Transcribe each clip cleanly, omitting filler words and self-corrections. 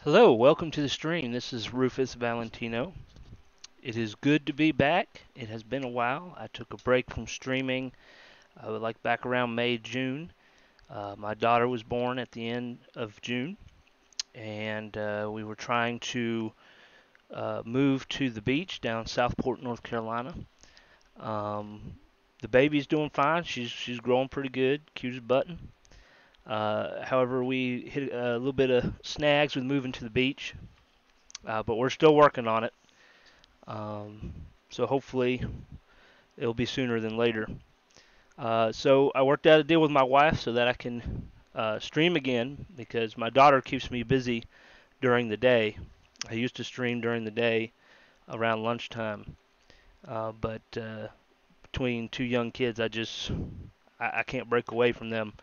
Hello, welcome to the stream. This is Rufus Valentino. It is good to be back. It has been a while. I took a break from streaming, like back around May, June. My daughter was born at the end of June, and we were trying to move to the beach down Southport, North Carolina. Um, the baby's doing fine. She's growing pretty good, cute as a button. However, we hit a little bit of snags with moving to the beach, but we're still working on it. Um, so hopefully it'll be sooner than later. So I worked out a deal with my wife so that I can stream again because my daughter keeps me busy during the day. I used to stream during the day around lunchtime, but between two young kids, I can't break away from them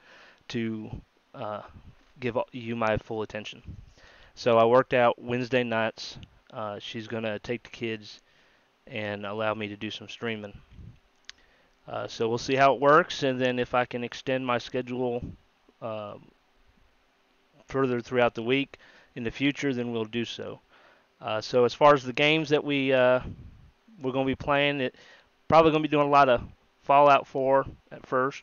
to uh, give you my full attention. So I worked out Wednesday nights. She's gonna take the kids and allow me to do some streaming. So we'll see how it works, and then if I can extend my schedule uh, further throughout the week in the future, then we'll do so. So as far as the games that we're going to be playing, it probably going to be doing a lot of Fallout 4 at first,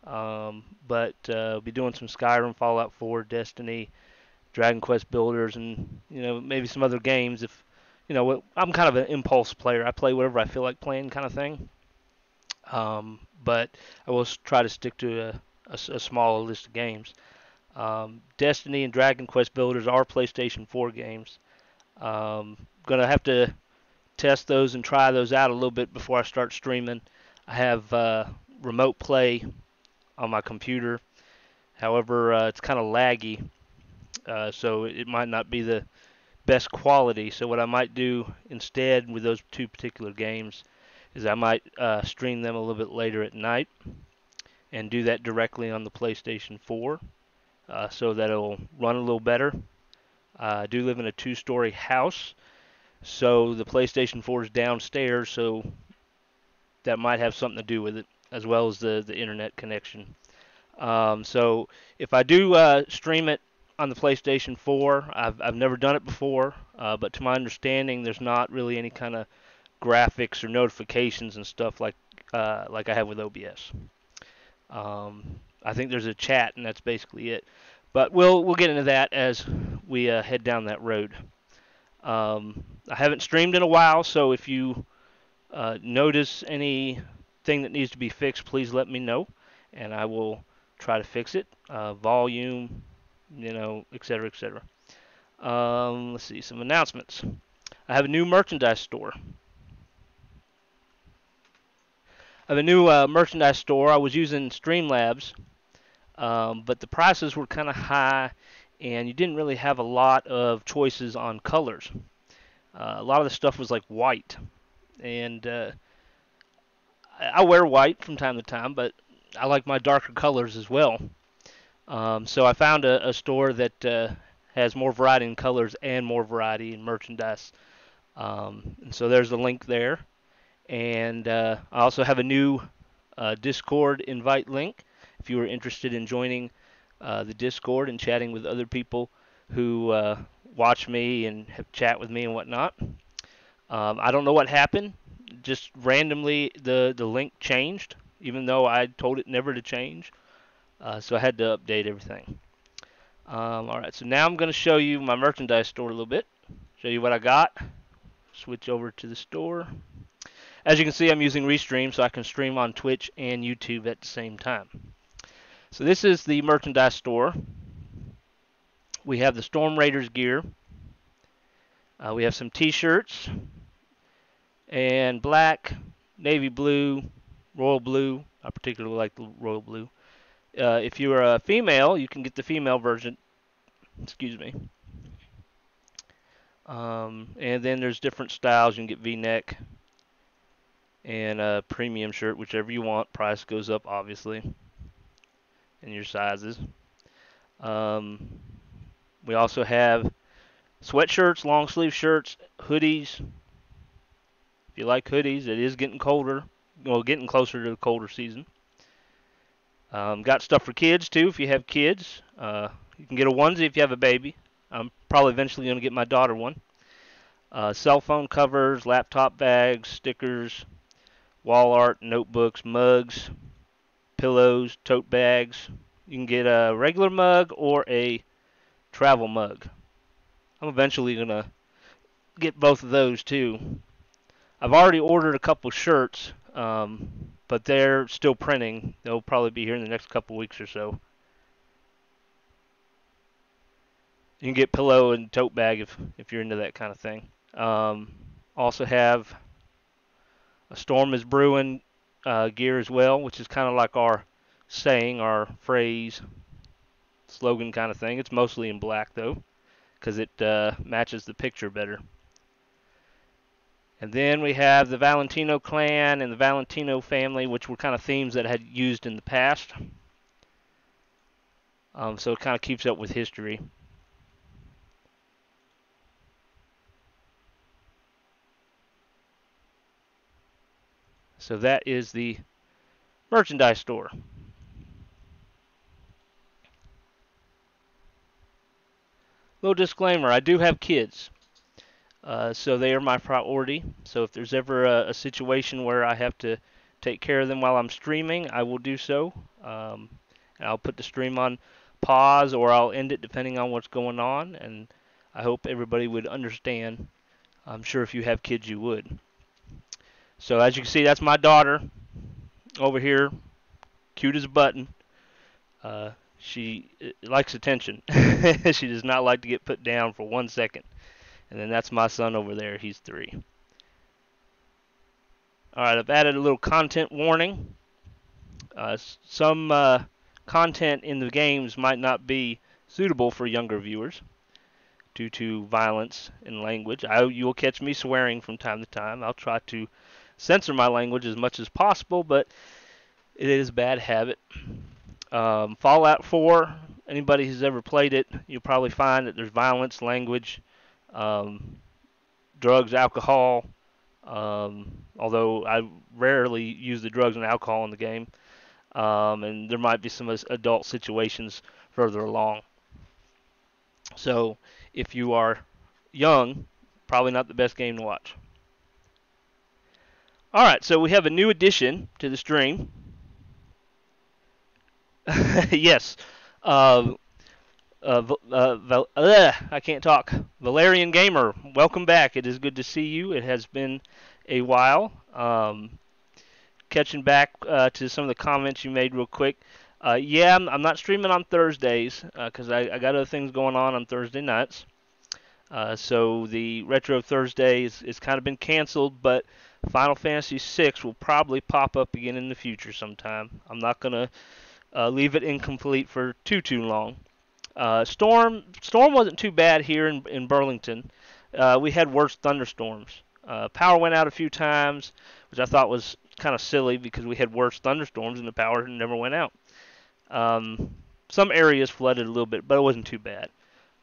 but we'll be doing some Skyrim, Fallout 4, Destiny, Dragon Quest Builders, and maybe some other games. If I'm kind of an impulse player. I play whatever I feel like playing, kind of thing. But I will try to stick to a smaller list of games. Destiny and Dragon Quest Builders are PlayStation 4 games. Gonna have to test those and try those out a little bit before I start streaming. I have remote play on my computer. However, it's kind of laggy, so it might not be the best quality. So what I might do instead with those two particular games is I might stream them a little bit later at night and do that directly on the PlayStation 4 so that it'll run a little better. I do live in a two-story house, so the PlayStation 4 is downstairs, so that might have something to do with it, as well as the internet connection. So if I do stream it on the PlayStation 4, I've never done it before, but to my understanding, there's not really any kind of graphics or notifications and stuff like I have with OBS. I think there's a chat, and that's basically it. But we'll get into that as we head down that road. I haven't streamed in a while, so if you notice anything that needs to be fixed, please let me know, and I will try to fix it. Volume, etc., etc. Let's see, some announcements. I have a new merchandise store. I have a new merchandise store. I was using Streamlabs, but the prices were kind of high, and you didn't really have a lot of choices on colors. A lot of the stuff was like white, and I wear white from time to time, but I like my darker colors as well. So I found a store that has more variety in colors and more variety in merchandise. And so there's the link there. And I also have a new Discord invite link if you are interested in joining the Discord and chatting with other people who watch me and have chat with me and whatnot. I don't know what happened. Just randomly, the link changed, even though I told it never to change. So I had to update everything. Alright, so now I'm going to show you my merchandise store a little bit. Show you what I got. Switch over to the store. As you can see, I'm using Restream, so I can stream on Twitch and YouTube at the same time. So this is the merchandise store. We have the Storm Raiders gear. We have some t-shirts. And black, navy blue, royal blue. I particularly like the royal blue. If you are a female, you can get the female version. Excuse me. And then there's different styles. You can get V-neck and a premium shirt, whichever you want. Price goes up, obviously, in your sizes. We also have sweatshirts, long sleeve shirts, hoodies. If you like hoodies, it is getting colder. Well, getting closer to the colder season. Got stuff for kids too. If you have kids, you can get a onesie if you have a baby. I'm probably eventually going to get my daughter one. Cell phone covers, laptop bags, stickers, wall art, notebooks, mugs, pillows, tote bags. You can get a regular mug or a travel mug. I'm eventually going to get both of those too. I've already ordered a couple shirts, but they're still printing. They'll probably be here in the next couple weeks or so. You can get pillow and tote bag if you're into that kind of thing. Also have a storm is brewing gear as well, which is kind of like our saying, our phrase, slogan kind of thing. It's mostly in black though, because it matches the picture better. And then we have the Valentino clan and the Valentino family, which were kind of themes that I had used in the past. So it kind of keeps up with history. So that is the merchandise store. Little disclaimer, I do have kids. So they are my priority. So if there's ever a situation where I have to take care of them while I'm streaming, I will do so. And I'll put the stream on pause or I'll end it depending on what's going on. And I hope everybody would understand. I'm sure if you have kids, you would. So as you can see, that's my daughter over here, cute as a button. She likes attention. She does not like to get put down for 1 second. And then that's my son over there. He's 3. All right, I've added a little content warning. Some content in the games might not be suitable for younger viewers due to violence and language. You'll catch me swearing from time to time. I'll try to censor my language as much as possible, but it is a bad habit. Fallout 4, anybody who's ever played it, you'll probably find that there's violence, language, drugs, alcohol, although I rarely use the drugs and alcohol in the game, and there might be some adult situations further along. So if you are young, probably not the best game to watch. Alright, so we have a new addition to the stream. Yes. I can't talk. Valerian Gamer, welcome back. It is good to see you. It has been a while. Catching back to some of the comments you made real quick. Yeah, I'm not streaming on Thursdays because I got other things going on Thursday nights. So the Retro Thursday is kind of been canceled, but Final Fantasy VI will probably pop up again in the future sometime. I'm not going to leave it incomplete for too long. Storm wasn't too bad here in Burlington. We had worse thunderstorms. Power went out a few times, which I thought was kind of silly because we had worse thunderstorms and the power never went out. Some areas flooded a little bit, but it wasn't too bad.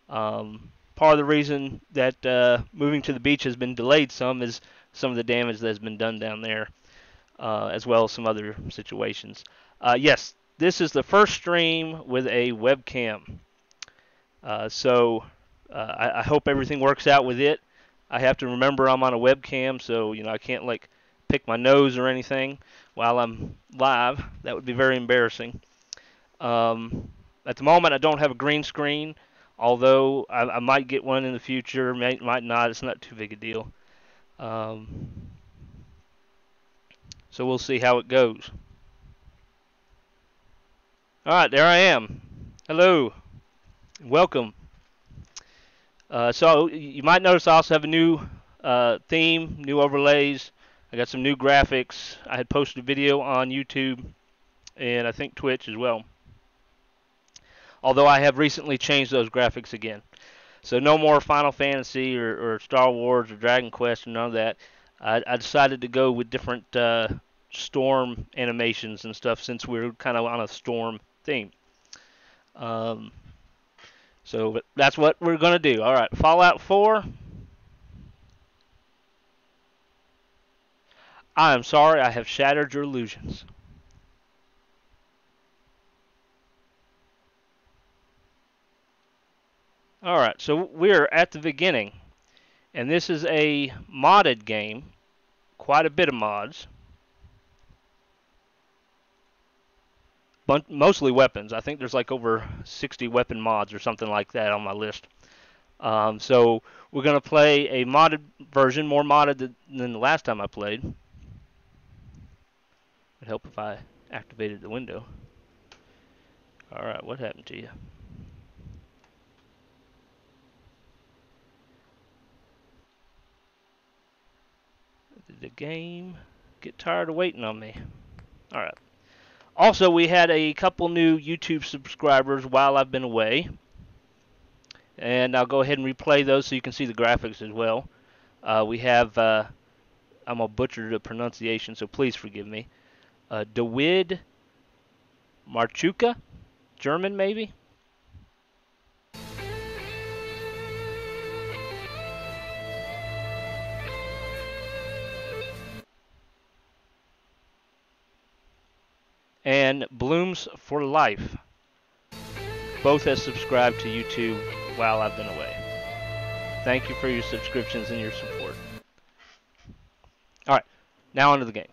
Part of the reason that moving to the beach has been delayed some is some of the damage that has been done down there, as well as some other situations. Yes, this is the first stream with a webcam. So I hope everything works out with it. I have to remember I'm on a webcam, so I can't like pick my nose or anything while I'm live. That would be very embarrassing. At the moment, I don't have a green screen, although I might get one in the future, might not. It's not too big a deal. So we'll see how it goes. All right, there I am. Hello. Welcome. So you might notice I also have a new theme, new overlays. I got some new graphics. I had posted a video on YouTube and I think Twitch as well. Although I have recently changed those graphics again. So no more Final Fantasy or Star Wars or Dragon Quest or none of that. I decided to go with different storm animations and stuff since we're kind of on a storm theme. So that's what we're going to do. All right, Fallout 4. I am sorry I have shattered your illusions. Alright, so we're at the beginning. And this is a modded game. Quite a bit of mods. Mostly weapons. I think there's like over 60 weapon mods or something like that on my list. So we're going to play a modded version, more modded than the last time I played. It'd help if I activated the window. Alright, what happened to you? Did the game get tired of waiting on me? Alright. Also, we had a couple new YouTube subscribers while I've been away. And I'll go ahead and replay those so you can see the graphics as well. We have, I'm going to butcher the pronunciation, so please forgive me. Dawid Marchuka, German maybe? And Blooms for Life. Both have subscribed to YouTube while I've been away. Thank you for your subscriptions and your support. Alright, now onto the game.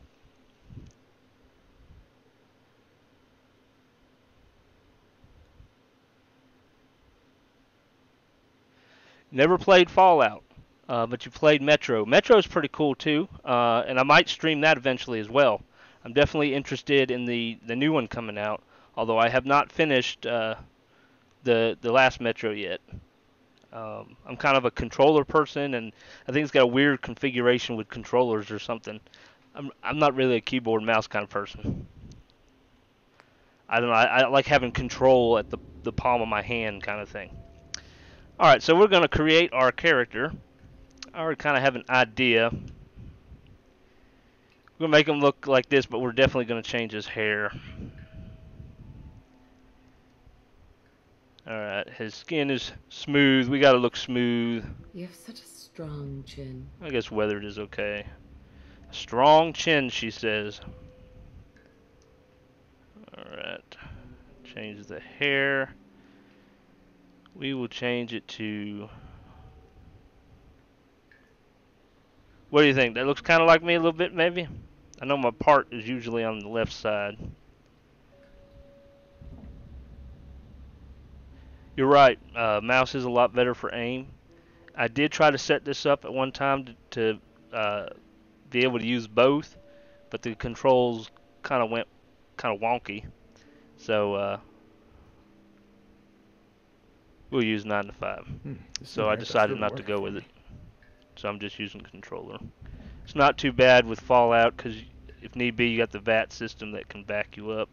Never played Fallout, but you played Metro. Metro's pretty cool too, and I might stream that eventually as well. I'm definitely interested in the new one coming out, although I have not finished the last Metro yet. I'm kind of a controller person, and I think it's got a weird configuration with controllers or something. I'm not really a keyboard and mouse kind of person. I don't know. I like having control at the palm of my hand kind of thing. All right, so we're going to create our character. I already kind of have an idea. We're going to make him look like this, but we're definitely going to change his hair. Alright, his skin is smooth. We got to look smooth. You have such a strong chin. I guess weathered is okay. A strong chin, she says. Alright. Change the hair. We will change it to... What do you think? That looks kind of like me a little bit, maybe? I know my part is usually on the left side. You're right. Mouse is a lot better for aim. I did try to set this up at one time to be able to use both, but the controls kind of went kind of wonky. So we'll use 9 to 5. So I decided not to go with it. So I'm just using controller. It's not too bad with Fallout because if need be, you got the VAT system that can back you up.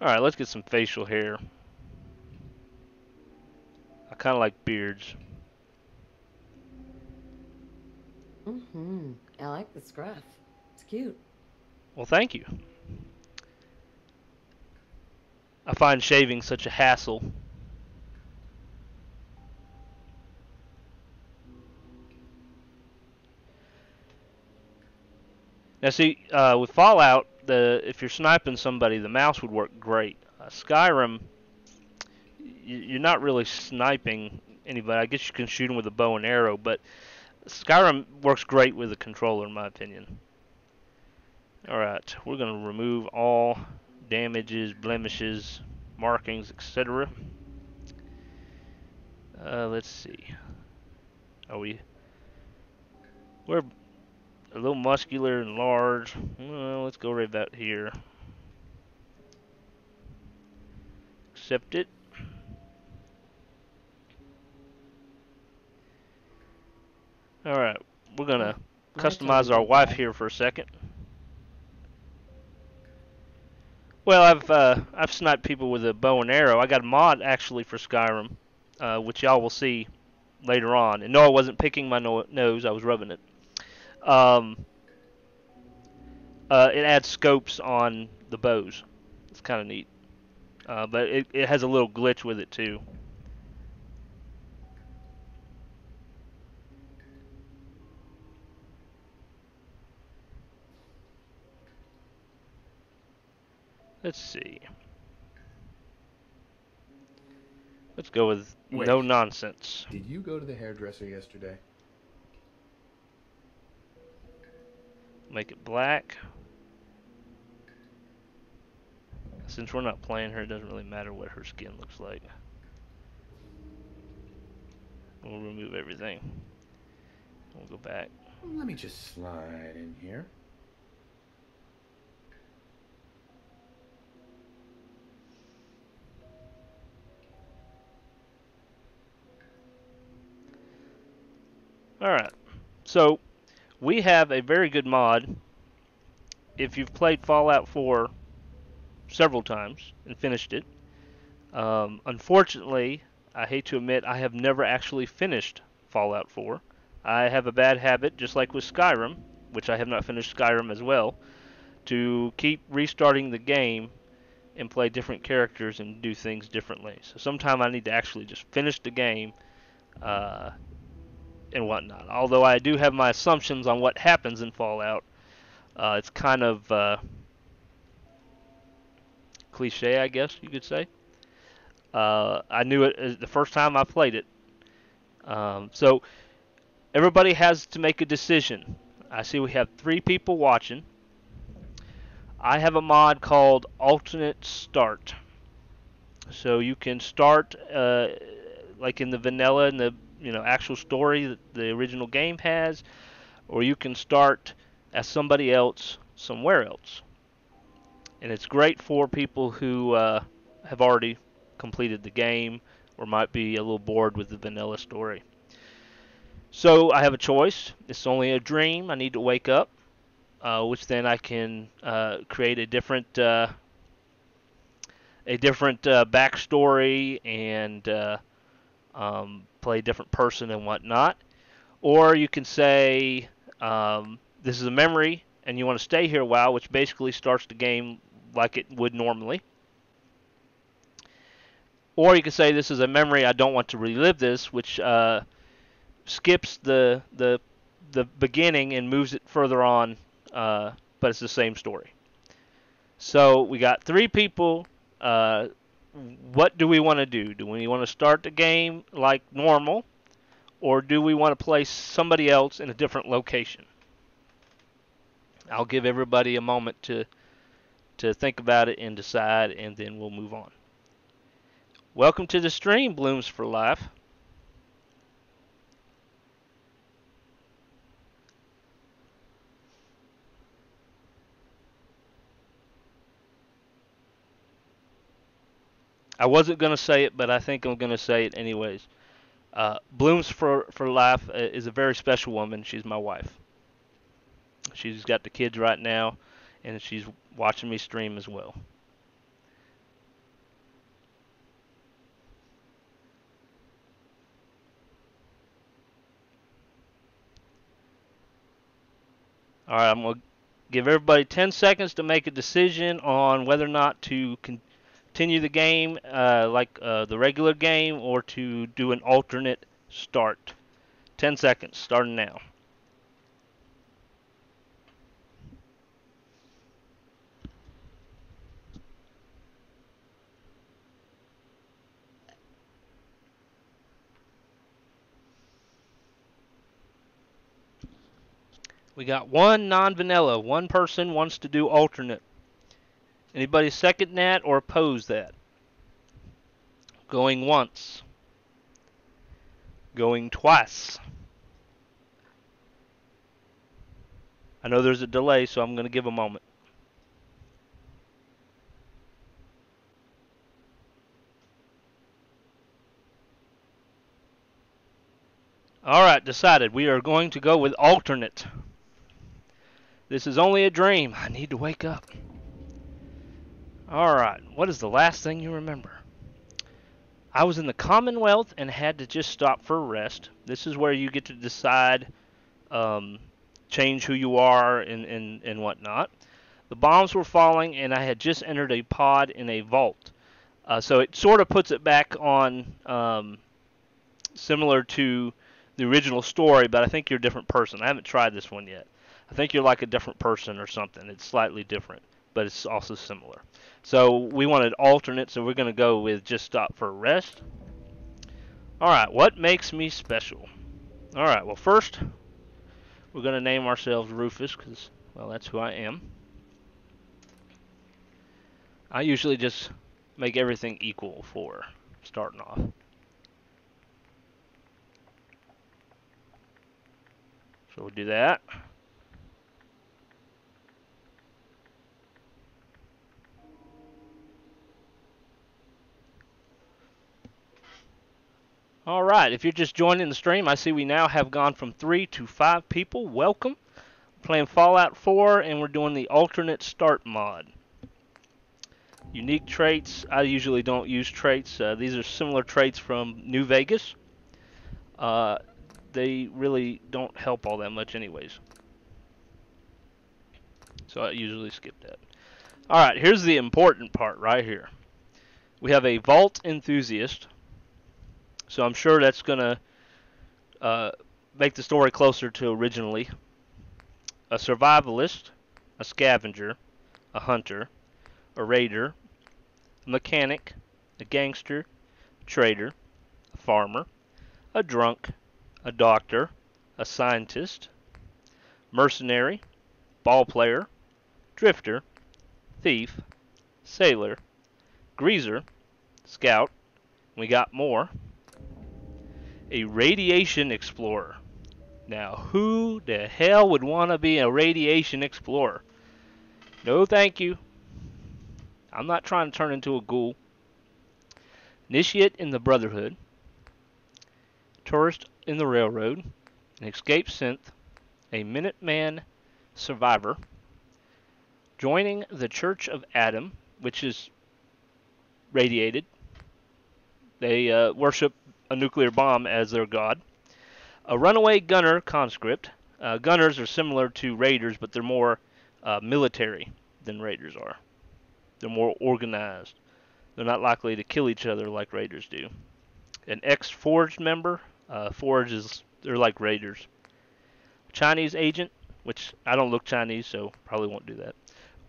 Alright, let's get some facial hair. I kind of like beards. I like the scruff. It's cute. Well, thank you. I find shaving such a hassle. Now see, with Fallout, if you're sniping somebody, the mouse would work great. Skyrim, you're not really sniping anybody. I guess you can shoot them with a bow and arrow, but Skyrim works great with a controller, in my opinion. Alright, we're going to remove all damages, blemishes, markings, etc. Let's see. We're a little muscular and large. Well, let's go right about here. Accept it. Alright, we're going to customize our wife here for a second. Well, I've sniped people with a bow and arrow. I got a mod actually for Skyrim, which y'all will see later on. And no, I wasn't picking my nose, I was rubbing it. It adds scopes on the bows. It's kind of neat. But it has a little glitch with it too. Let's see. Let's go with no Wait, nonsense. did you go to the hairdresser yesterday? Make it black. Since we're not playing her, it doesn't really matter what her skin looks like. We'll remove everything. We'll go back. Let me just slide in here. Alright, so we have a very good mod. If you've played Fallout 4 several times and finished it, unfortunately, I hate to admit, I have never actually finished Fallout 4. I have a bad habit, just like with Skyrim, which I have not finished Skyrim as well, to keep restarting the game and play different characters and do things differently. So sometimes I need to actually just finish the game uh, and whatnot. Although I do have my assumptions on what happens in Fallout, it's kind of cliche, I guess you could say. I knew it the first time I played it. So everybody has to make a decision. I see we have 3 people watching. I have a mod called Alternate Start. So you can start like in the vanilla and the actual story that the original game has, or you can start as somebody else somewhere else. And it's great for people who have already completed the game or might be a little bored with the vanilla story. So I have a choice. It's only a dream. I need to wake up, which then I can create a different backstory and play a different person and whatnot. Or you can say this is a memory and you want to stay here a while, which basically starts the game like it would normally. Or you can say this is a memory, I don't want to relive this, which skips the beginning and moves it further on, but it's the same story. So we got 3 people. What do we want to do? Do we want to start the game like normal, or do we want to play somebody else in a different location? I'll give everybody a moment to think about it and decide, and then we'll move on. Welcome to the stream, Blooms for Life. I wasn't going to say it, but I think I'm going to say it anyways. Blooms for Life is a very special woman. She's my wife. She's got the kids right now, and she's watching me stream as well. All right, I'm going to give everybody 10 seconds to make a decision on whether or not to continue the game like the regular game or to do an alternate start. 10 seconds, starting now. We got one non-vanilla. One person wants to do alternate. Anybody second that or oppose that? Going once. Going twice. I know there's a delay, so I'm going to give a moment. Alright, decided. We are going to go with alternate. This is only a dream. I need to wake up. Alright, what is the last thing you remember? I was in the Commonwealth and had to just stop for a rest. This is where you get to decide, change who you are and whatnot. The bombs were falling and I had just entered a pod in a vault. So it sort of puts it back on similar to the original story, but I think you're a different person. I haven't tried this one yet. I think you're like a different person or something. It's slightly different, but it's also similar. So we wanted alternate, so we're going to go with just stop for a rest. Alright, what makes me special? Alright, well, first, we're going to name ourselves Rufus, because, well, that's who I am. I usually just make everything equal for starting off. So we'll do that. Alright, if you're just joining the stream, I see we now have gone from 3 to 5 people. Welcome. Playing Fallout 4, and we're doing the alternate start mod. Unique traits. I usually don't use traits. These are similar traits from New Vegas. They really don't help all that much anyways. So I usually skip that. Alright, here's the important part right here. We have a vault enthusiast. So I'm sure that's going to make the story closer to originally. A survivalist, a scavenger, a hunter, a raider, a mechanic, a gangster, a trader, a farmer, a drunk, a doctor, a scientist, mercenary, ball player, drifter, thief, sailor, greaser, scout. We got more. A radiation explorer. Now, who the hell would want to be a radiation explorer? No, thank you. I'm not trying to turn into a ghoul. Initiate in the Brotherhood. Tourist in the Railroad. An escape synth. A Minuteman survivor. Joining the Church of Adam, which is radiated. They worship a nuclear bomb as their god. A runaway gunner conscript. Gunners are similar to raiders, but they're more military than raiders are. They're more organized. They're not likely to kill each other like raiders do. An ex-Forge member. Forge is, they're like raiders. Chinese agent, which I don't look Chinese, so probably won't do that.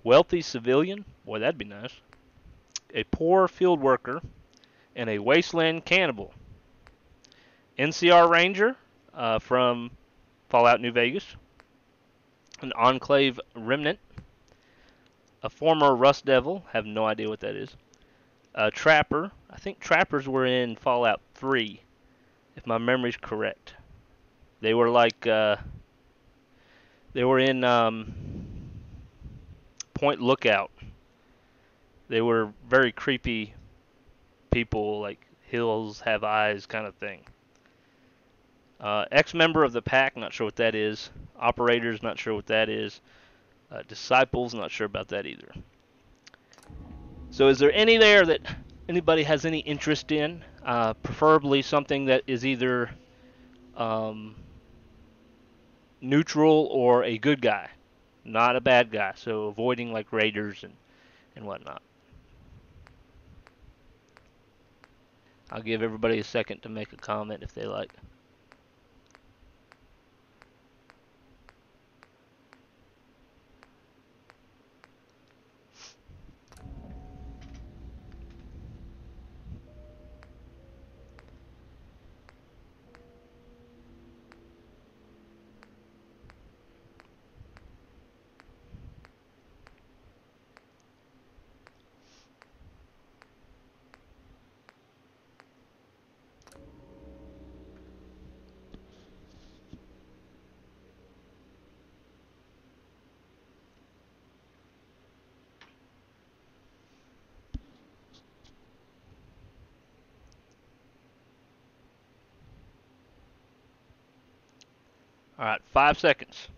Wealthy civilian. Boy, that'd be nice. A poor field worker. And a wasteland cannibal. NCR Ranger from Fallout New Vegas. An Enclave Remnant. A former Rust Devil. Have no idea what that is. A Trapper. I think Trappers were in Fallout 3, if my memory's correct. They were like, they were in Point Lookout. They were very creepy people, like hills have eyes kind of thing. Ex-member of the pack, not sure what that is. Operators, not sure what that is. Disciples, not sure about that either. So is there any there that anybody has any interest in? Preferably something that is either neutral or a good guy, not a bad guy. So avoiding like raiders and whatnot. I'll give everybody a second to make a comment if they like. All right, 5 seconds.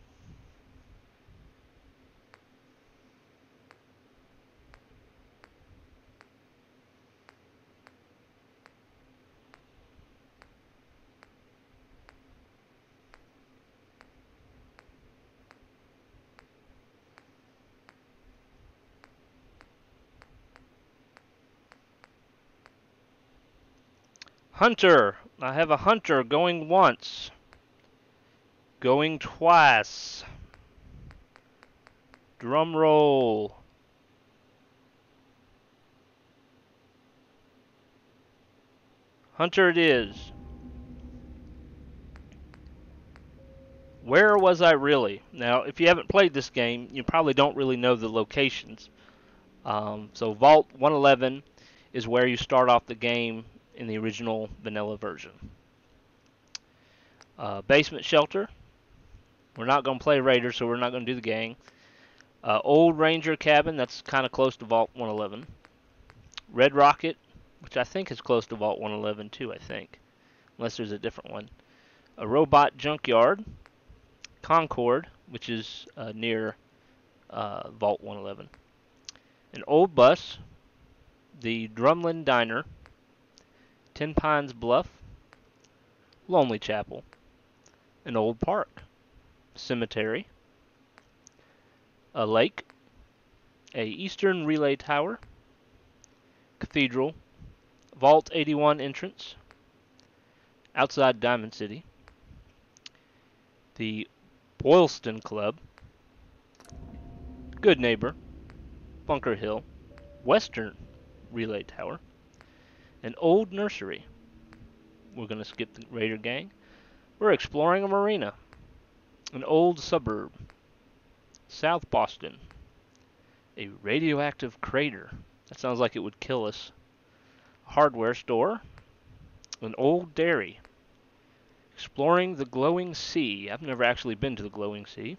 Hunter. I have a hunter going once. Going twice. Drum roll. Hunter it is. Where was I really? Now, if you haven't played this game, you probably don't really know the locations. So Vault 111 is where you start off the game in the original vanilla version. Basement Shelter. We're not going to play Raider, so we're not going to do the gang. Old Ranger Cabin, that's kind of close to Vault 111. Red Rocket, which I think is close to Vault 111 too, I think. Unless there's a different one. A Robot Junkyard. Concord, which is near Vault 111. An Old Bus. The Drumlin Diner. Ten Pines Bluff. Lonely Chapel. An Old Park. Cemetery. A lake. A Eastern Relay Tower. Cathedral. Vault 81 entrance. Outside Diamond City. The Boylston Club. Good Neighbor. Bunker Hill. Western Relay Tower. An old nursery. We're going to skip the Raider gang. We're exploring a marina. An old suburb. South Boston. A radioactive crater. That sounds like it would kill us. A hardware store. An old dairy. Exploring the glowing sea. I've never actually been to the glowing sea.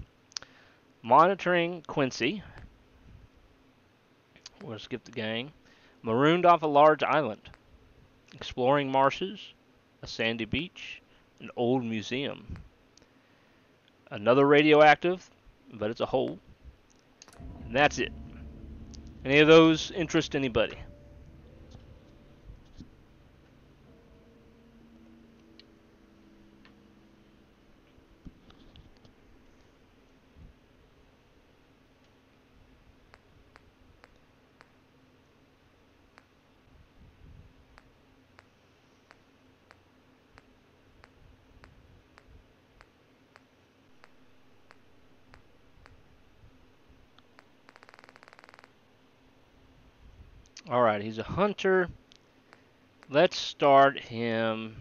Monitoring Quincy. We're going to skip the gang. Marooned off a large island. Exploring marshes. A sandy beach. An old museum. Another radioactive, but it's a hole. And that's it. Any of those interest anybody? Alright, he's a hunter. Let's start him.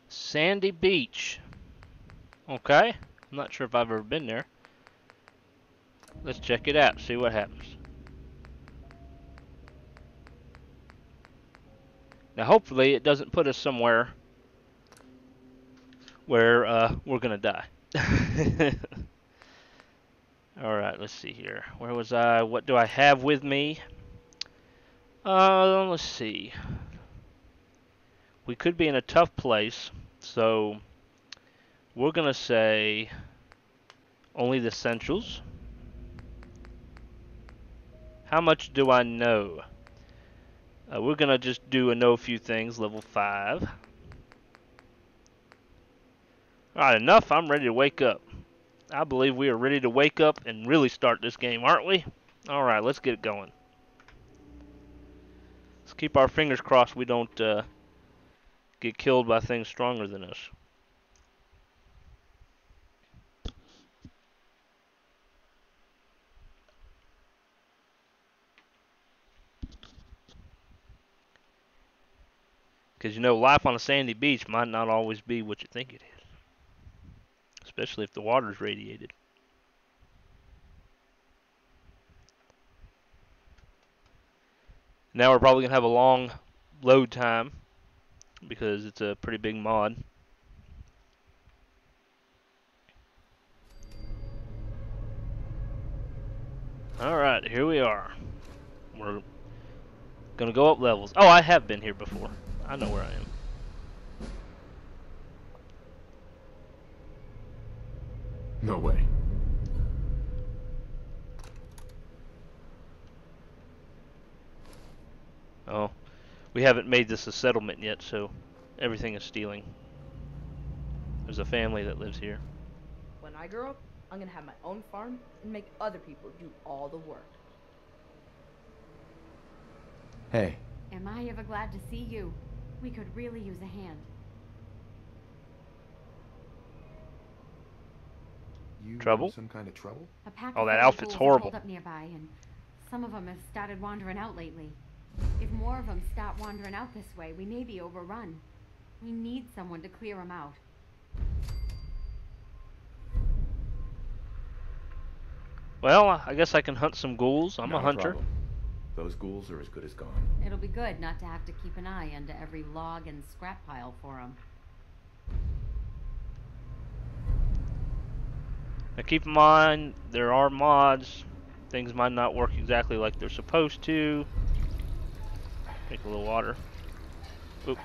Sandy Beach. Okay. I'm not sure if I've ever been there. Let's check it out, see what happens. Now hopefully it doesn't put us somewhere where we're gonna die. Alright, let's see here. Where was I? What do I have with me? Let's see. We could be in a tough place, so we're gonna say only the essentials. How much do I know? We're gonna just do a know a few things, level 5. Alright, enough. I'm ready to wake up. I believe we are ready to wake up and really start this game, aren't we? Alright, let's get it going. Let's keep our fingers crossed we don't get killed by things stronger than us. Because you know, life on a sandy beach might not always be what you think it is. Especially if the water's radiated. Now we're probably going to have a long load time because it's a pretty big mod. Alright, here we are. We're going to go up levels. Oh, I have been here before. I know where I am. No way. Oh, we haven't made this a settlement yet, so everything is stealing. There's a family that lives here. When I grow up, I'm gonna have my own farm and make other people do all the work. Hey. Am I ever glad to see you? We could really use a hand. You Trouble? in some kind of trouble? A pack Oh, of that little outfit's ghouls have horrible. holed up nearby, and some of them have started wandering out lately. If more of them start wandering out this way, we may be overrun. We need someone to clear them out. Well, I guess I can hunt some ghouls. I'm a Not a hunter. problem. Those ghouls are as good as gone. It'll be good not to have to keep an eye under every log and scrap pile for them. Now keep in mind, there are mods. Things might not work exactly like they're supposed to. Take a little water. Oop.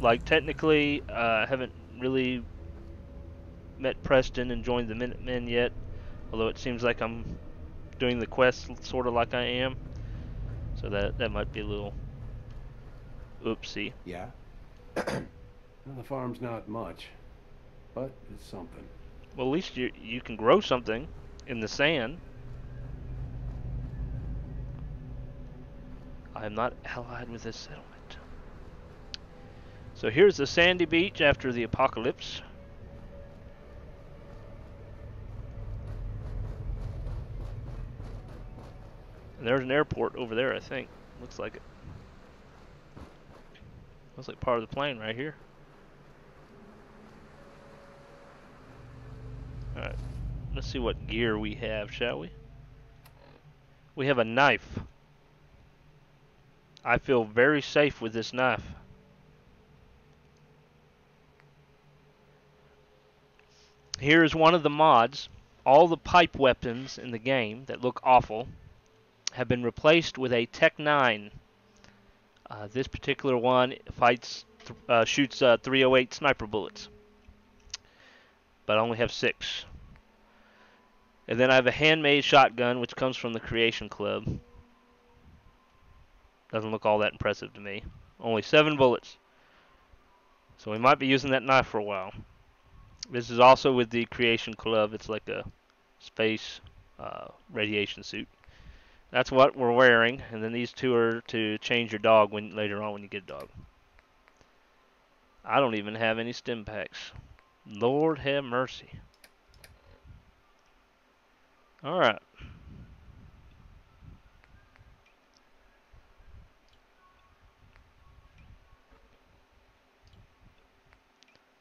Like technically, I haven't really met Preston and joined the Minutemen yet. Although it seems like I'm doing the quest sort of like I am. So that might be a little oopsie. Yeah? Well, the farm's not much, but it's something. Well, at least you can grow something in the sand. I am not allied with this settlement. So here's the sandy beach after the apocalypse. And there's an airport over there, I think. Looks like it. Looks like part of the plane right here. Alright. Let's see what gear we have, shall we? We have a knife. I feel very safe with this knife. Here's one of the mods. All the pipe weapons in the game that look awful have been replaced with a Tech 9. This particular one shoots 308 sniper bullets, but I only have 6. And then I have a handmade shotgun, which comes from the Creation Club. Doesn't look all that impressive to me. Only 7 bullets. So we might be using that knife for a while. This is also with the Creation Club. It's like a space radiation suit. That's what we're wearing. And then these 2 are to change your dog later on when you get a dog. I don't even have any stim packs. Lord have mercy. Alright.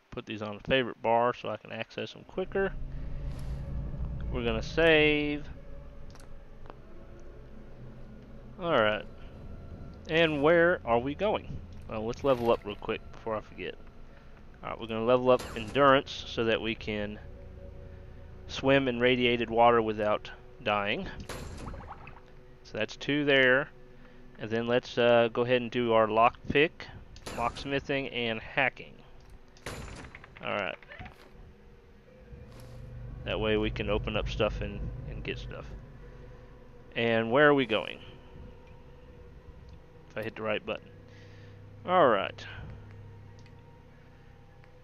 Put these on the favorite bar so I can access them quicker. We're going to save. Alright. And where are we going? Well, let's level up real quick before I forget. Alright, we're going to level up endurance so that we can swim in radiated water without dying. So that's 2 there. And then let's go ahead and do our lockpick, locksmithing, and hacking. Alright. That way we can open up stuff and get stuff. And where are we going? If I hit the right button. Alright.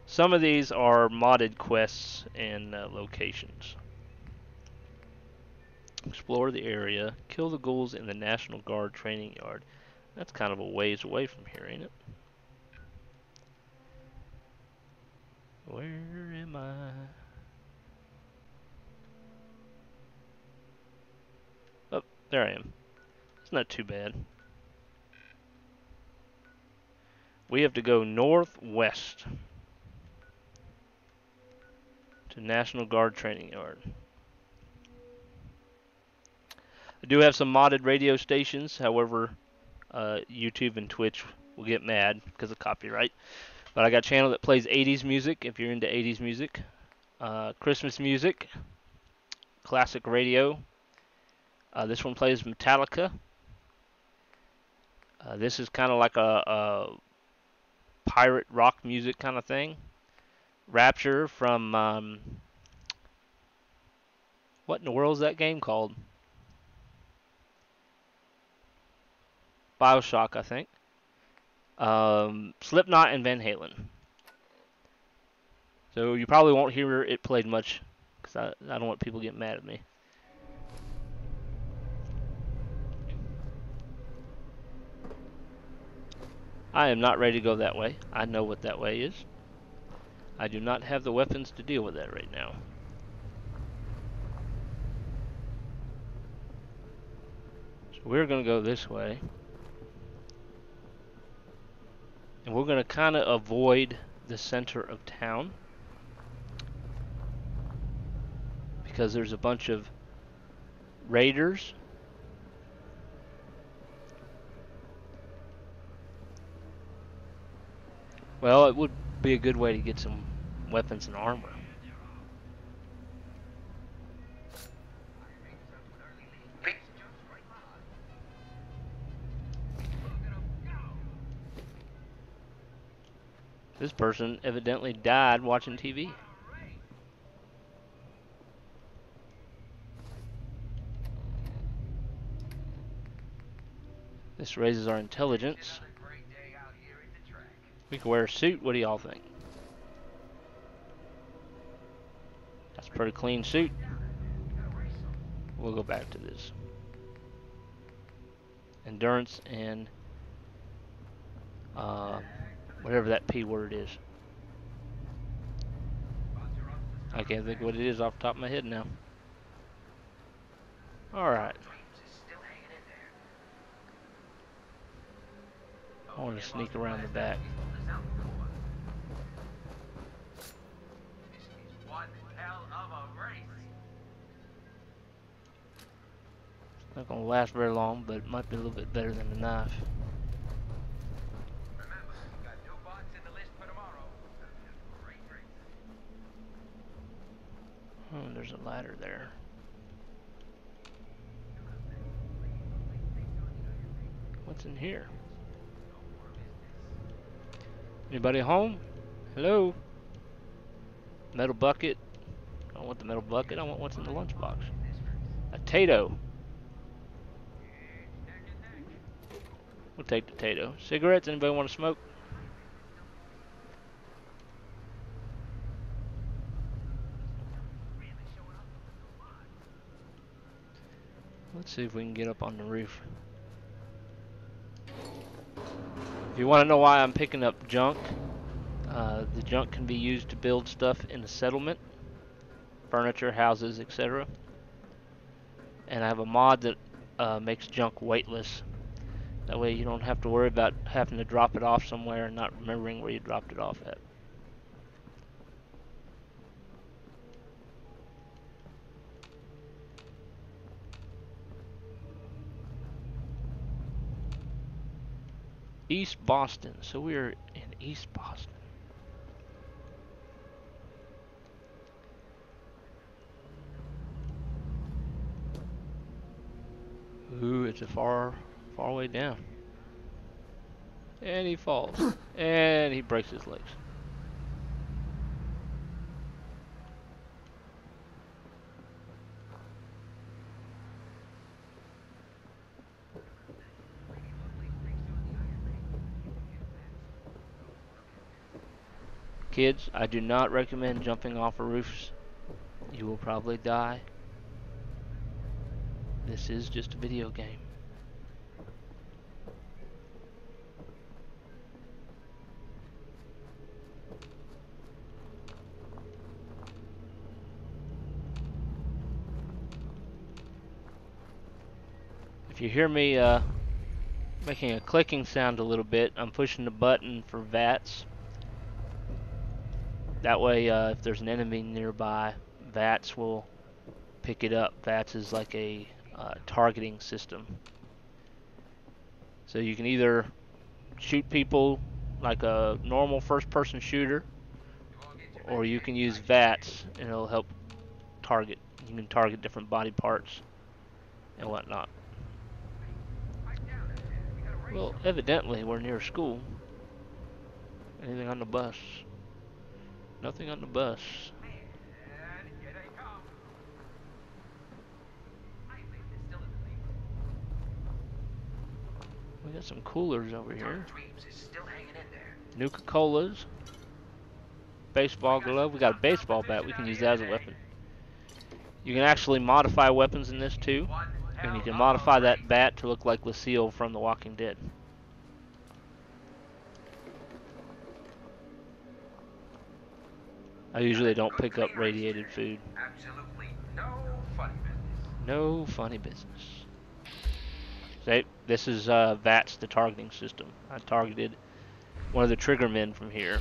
Some of these are modded quests and locations. Explore the area. Kill the ghouls in the National Guard training yard. That's kind of a ways away from here, ain't it? Where am I? Oh, there I am. It's not too bad. We have to go northwest to National Guard training yard. I do have some modded radio stations, however, YouTube and Twitch will get mad because of copyright. But I got a channel that plays 80s music, if you're into 80s music. Christmas music. Classic radio. This one plays Metallica. This is kind of like a pirate rock music kind of thing. Rapture from... what in the world is that game called? BioShock, I think. Slipknot and Van Halen. So you probably won't hear it played much, because I don't want people to get mad at me. I am not ready to go that way. I know what that way is. I do not have the weapons to deal with that right now. So We're going to go this way. And we're going to kind of avoid the center of town, because there's a bunch of raiders. Well, it would be a good way to get some weapons and armor. This person evidently died watching TV. This raises our intelligence. We can wear a suit. What do y'all think? That's a pretty clean suit. We'll go back to this. Endurance and whatever that P word is. I can't think of what it is off the top of my head now. Alright. I want to sneak around the back. Not gonna last very long, but it might be a little bit better than a knife. Oh, there's a ladder there. What's in here? Anybody home? Hello? Metal bucket. I don't want the metal bucket. I want what's in the lunchbox. A Tato. We'll take the Tato. Cigarettes? Anybody want to smoke? Let's see if we can get up on the roof. If you want to know why I'm picking up junk, the junk can be used to build stuff in a settlement. Furniture, houses, etc. And I have a mod that makes junk weightless. That way you don't have to worry about having to drop it off somewhere and not remembering where you dropped it off at. East Boston. So we're in East Boston. Ooh, it's a far way down. And he falls. And he breaks his legs. Kids, I do not recommend jumping off of roofs. You will probably die. This is just a video game. If you hear me making a clicking sound a little bit, I'm pushing the button for VATS. That way, if there's an enemy nearby, VATS will pick it up. VATS is like a targeting system. So you can either shoot people like a normal first-person shooter, or you can use VATS and it'll help target. You can target different body parts and whatnot. Well, evidently we're near school. Anything on the bus? Nothing on the bus. We got some coolers over here. Nuka-Colas. Baseball glove. We got a baseball bat. We can use that as a weapon. You can actually modify weapons in this too. And you can modify that bat to look like Lucille from The Walking Dead. I usually don't pick up radiated food. Absolutely no funny business. No funny business. See, this is VATS, the targeting system. I targeted one of the trigger men from here.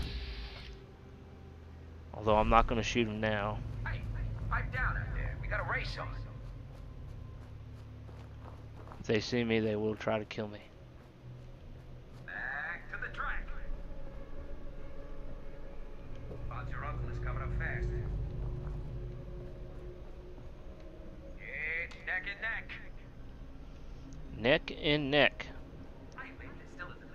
Although I'm not going to shoot him now. Hey, pipe down out there. We got a race on. If they see me, they will try to kill me. Back to the track. Bob, your uncle is coming up fast. It's neck and neck. Neck and neck. I think it's still in the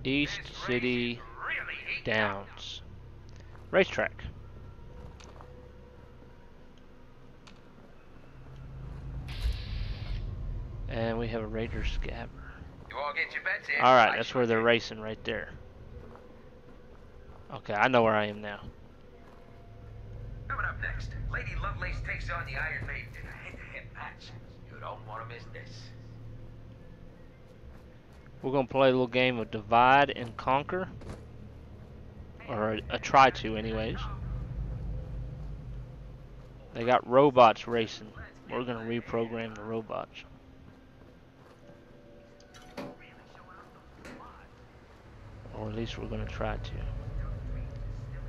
lead. East City Downs. Racetrack. And we have a Raider scabber. You all get your bets in. Alright, that's where they're racing right there. Okay, I know where I am now. Coming up next, Lady Lovelace takes on the Iron Maiden in a head-to-head match. You don't want to miss this. We're going to play a little game of divide and conquer. Or a try to anyways. They got robots racing. We're going to reprogram the robots. Or at least we're going to try to.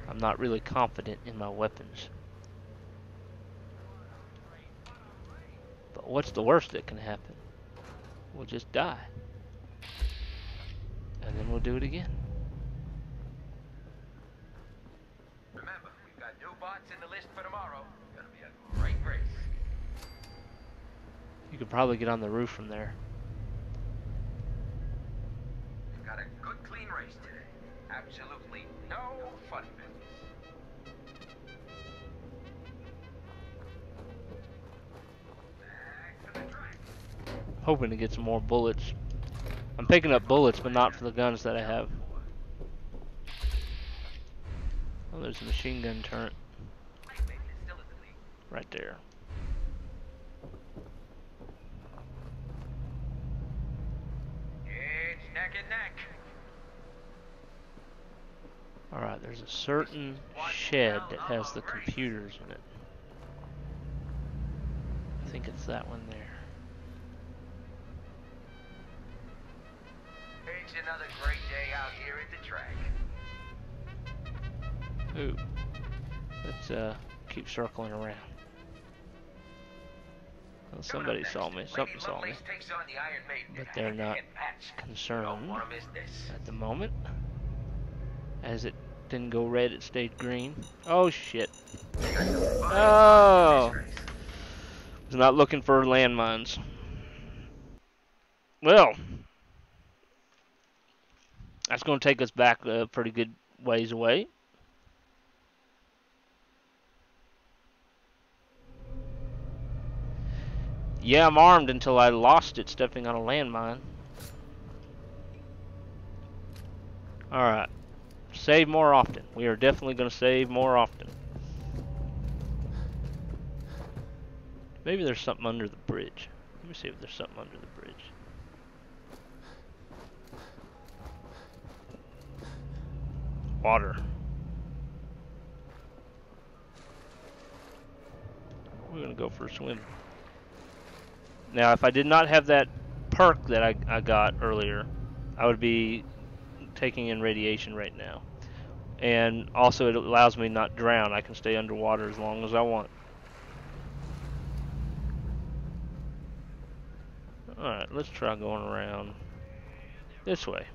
I'm not really confident in my weapons. But what's the worst that can happen? We'll just die. And then we'll do it again. Remember, we've got new bots in the list for tomorrow. Gonna be a great race. You could probably get on the roof from there. We've got a good, clean race today. Absolutely no fun business. Back to the track. Hoping to get some more bullets. I'm picking up bullets, but not for the guns that I have. Oh, there's a machine gun turret. Right there. It's neck and neck. Alright, there's a certain shed that has the computers in it. I think it's that one there. It's another great day out here at the track. Ooh. Let's keep circling around. Well, somebody saw me. Something saw me. But they're not concerned at the moment. As it didn't go red, it stayed green. Oh shit. Oh! Was not looking for landmines. Well, that's going to take us back a pretty good ways away. Yeah, I'm armed until I lost it stepping on a landmine. Alright. Save more often. We are definitely going to save more often. Maybe there's something under the bridge. Let me see if there's something under the bridge. Water. We're going to go for a swim. Now, if I did not have that perk that I got earlier, I would be taking in radiation right now. And also it allows me not to drown. I can stay underwater as long as I want. Alright, let's try going around this way.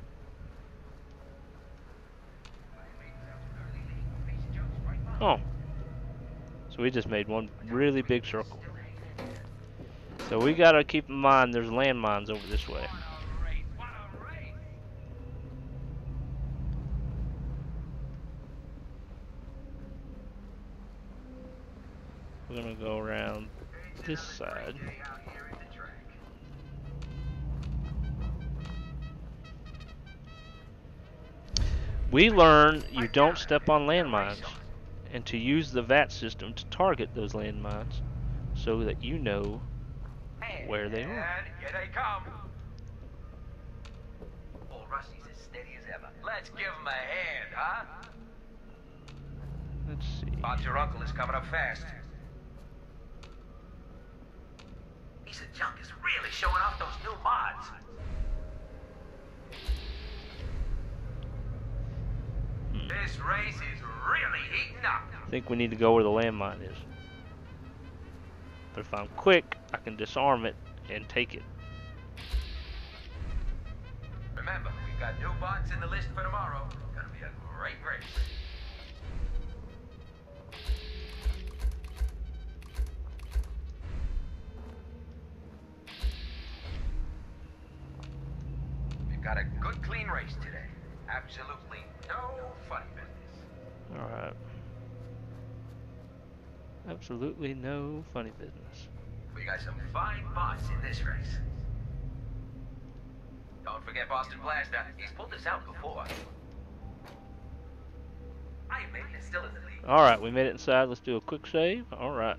Oh. So we just made one really big circle. So we gotta keep in mind there's landmines over this way. We're gonna go around this side. We learn you don't step on landmines and to use the VAT system to target those landmines so that you know where they are. Here they come. Old Rusty's as steady as ever. Let's give him a hand, huh? Let's see. Bob, your uncle is coming up fast. Piece of junk is really showing off those new mods. This race is really heating up. I think we need to go where the landmine is. But if I'm quick, I can disarm it and take it. Remember, we've got new bots in the list for tomorrow. Gonna be a great race. We've got a good, clean race today. Absolutely no funny business. Alright. Absolutely no funny business. We got some fine bots in this race. Don't forget Boston Blaster. He's pulled this out before. Iron Maiden is still in the lead. Alright, we made it inside. Let's do a quick save. Alright.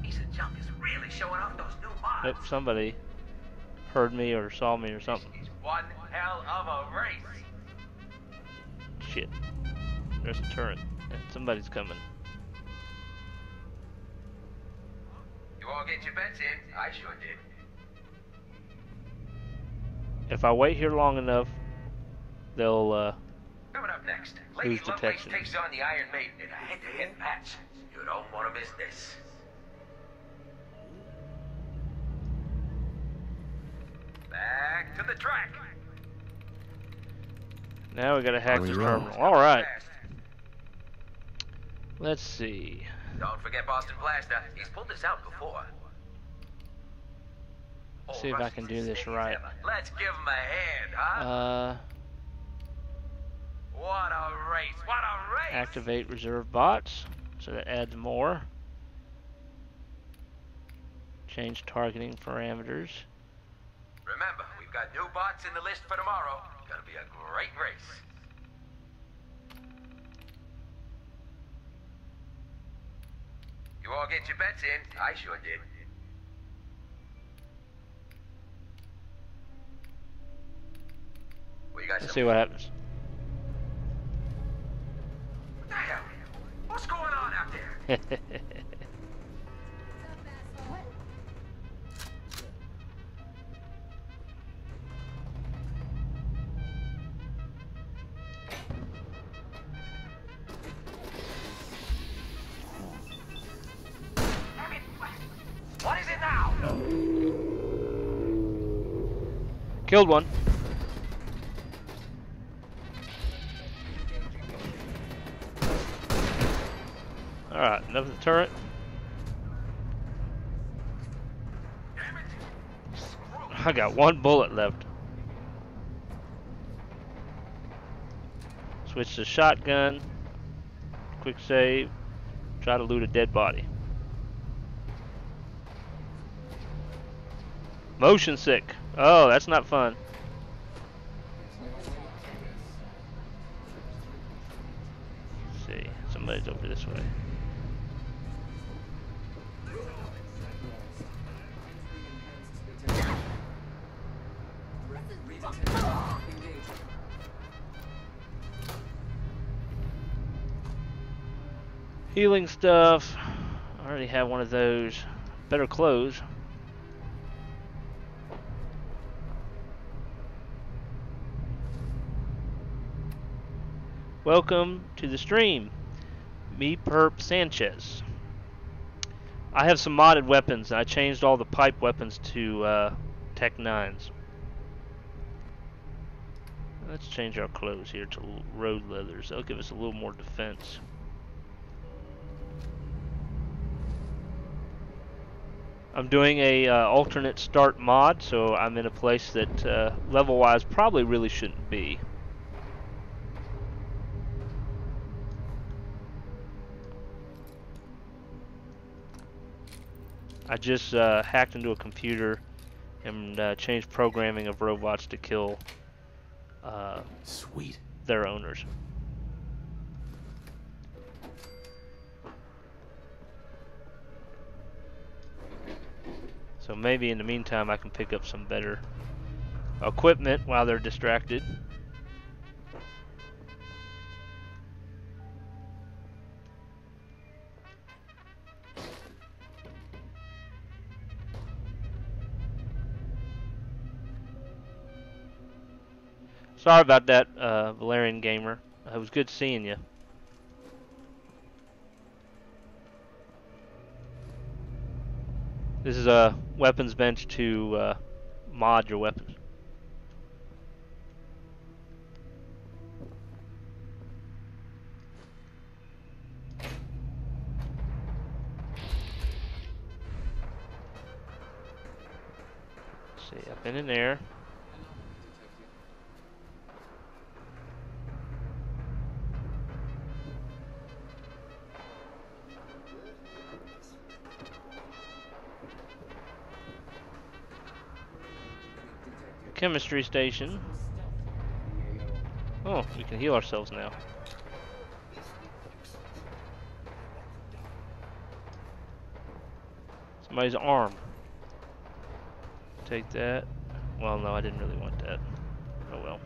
Piece of junk is really showing off those new mods. Yep, somebody heard me or saw me or something. It's one hell of a race. Shit. There's a turret. And somebody's coming. You all get your bets in? I sure did. If I wait here long enough, they'll Coming up next, lose Lady Lovelace detection. takes on the Iron Maiden in a head-to-head match. You don't want to miss this. Back to the track. Now we gotta hack On this we roll. terminal. Alright. Let's see. Don't forget Boston Blaster. He's pulled this out before. See if I can do this right. Let's give him a hand, huh? What a race! What a race! Activate reserve bots. So that adds more. Change targeting parameters. Remember, we've got new bots in the list for tomorrow. Gonna be a great race. You all get your bets in? I sure did. We got Let's some... see what happens. What the hell? What's going on out there? What is it now? Killed one. Alright, enough of the turret. I got one bullet left. Switch to shotgun. Quick save. Try to loot a dead body. Motion sick. Oh, that's not fun. Let's see, somebody's over this way. Healing stuff. I already have one of those. Better clothes. Welcome to the stream, me Perp Sanchez. I have some modded weapons. I changed all the pipe weapons to Tech 9s. Let's change our clothes here to road leathers. That'll give us a little more defense. I'm doing a alternate start mod, so I'm in a place that level-wise probably really shouldn't be. I just hacked into a computer and changed programming of robots to kill Sweet. their owners. So maybe in the meantime I can pick up some better equipment while they're distracted. Sorry about that, Valerian Gamer. It was good seeing you. This is a weapons bench to mod your weapons. See, I've been in there. Chemistry station. Oh, we can heal ourselves now. Somebody's arm. Take that. Well, no, I didn't really want that. Oh well.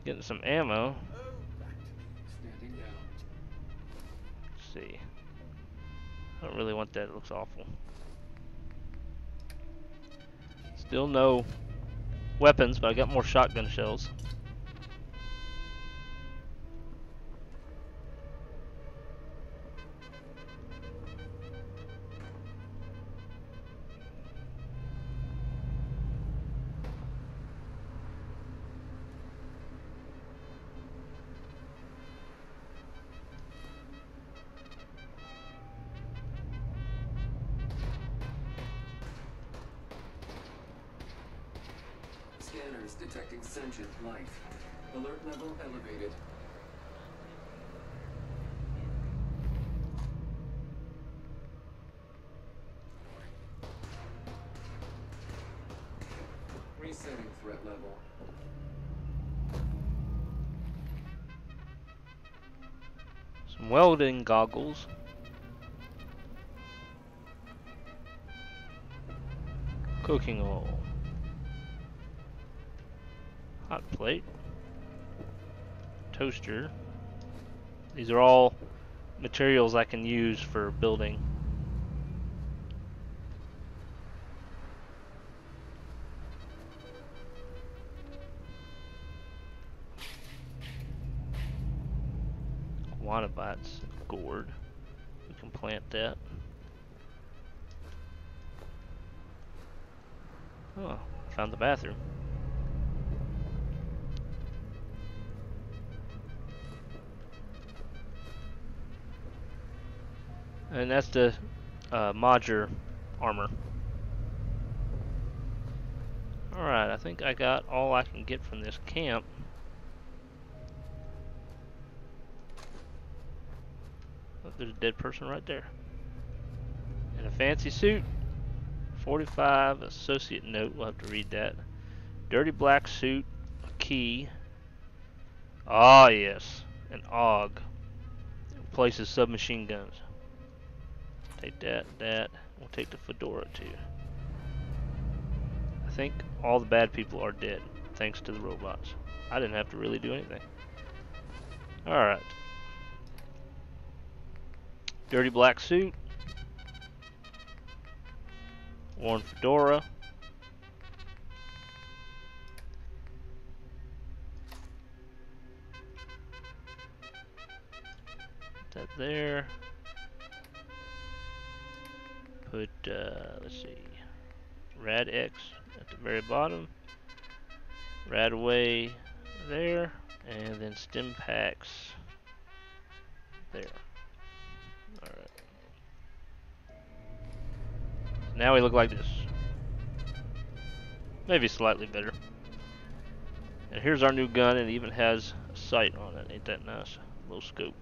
Getting some ammo. Let's see. I don't really want that, it looks awful. Still no weapons, but I got more shotgun shells. Scanners detecting sentient life. Alert level elevated. Resetting threat level. Some welding goggles. Cooking oil. Hot plate. Toaster. These are all materials I can use for building. Wanabots, gourd. We can plant that. Oh, found the bathroom. And that's the Modger armor. Alright, I think I got all I can get from this camp. Oh, there's a dead person right there. In a fancy suit. 45 associate note, we'll have to read that. Dirty black suit, a key. Ah, yes, an AUG. Replaces submachine guns. Take that, that. We'll take the fedora too. I think all the bad people are dead, thanks to the robots. I didn't have to really do anything. Alright. Dirty black suit. Worn fedora. Put that there. Put, let's see, Rad X at the very bottom. Rad away there. And then stim packs there. Alright. Now we look like this. Maybe slightly better. And here's our new gun, and it even has a sight on it. Ain't that nice? Low scope.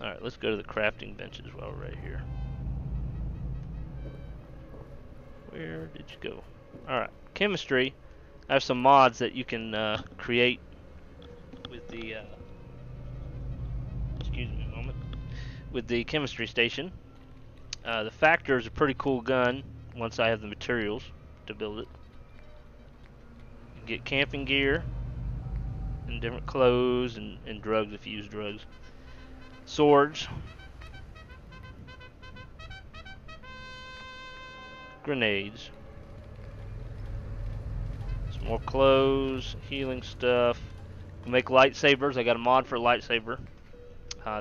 Alright, let's go to the crafting benches while we're right here. Where did you go? Alright, chemistry. I have some mods that you can create with the with the chemistry station. The Factor is a pretty cool gun once I have the materials to build it. You can get camping gear and different clothes and drugs if you use drugs. Swords. Grenades. Some more clothes, healing stuff. Make lightsabers. I got a mod for a lightsaber.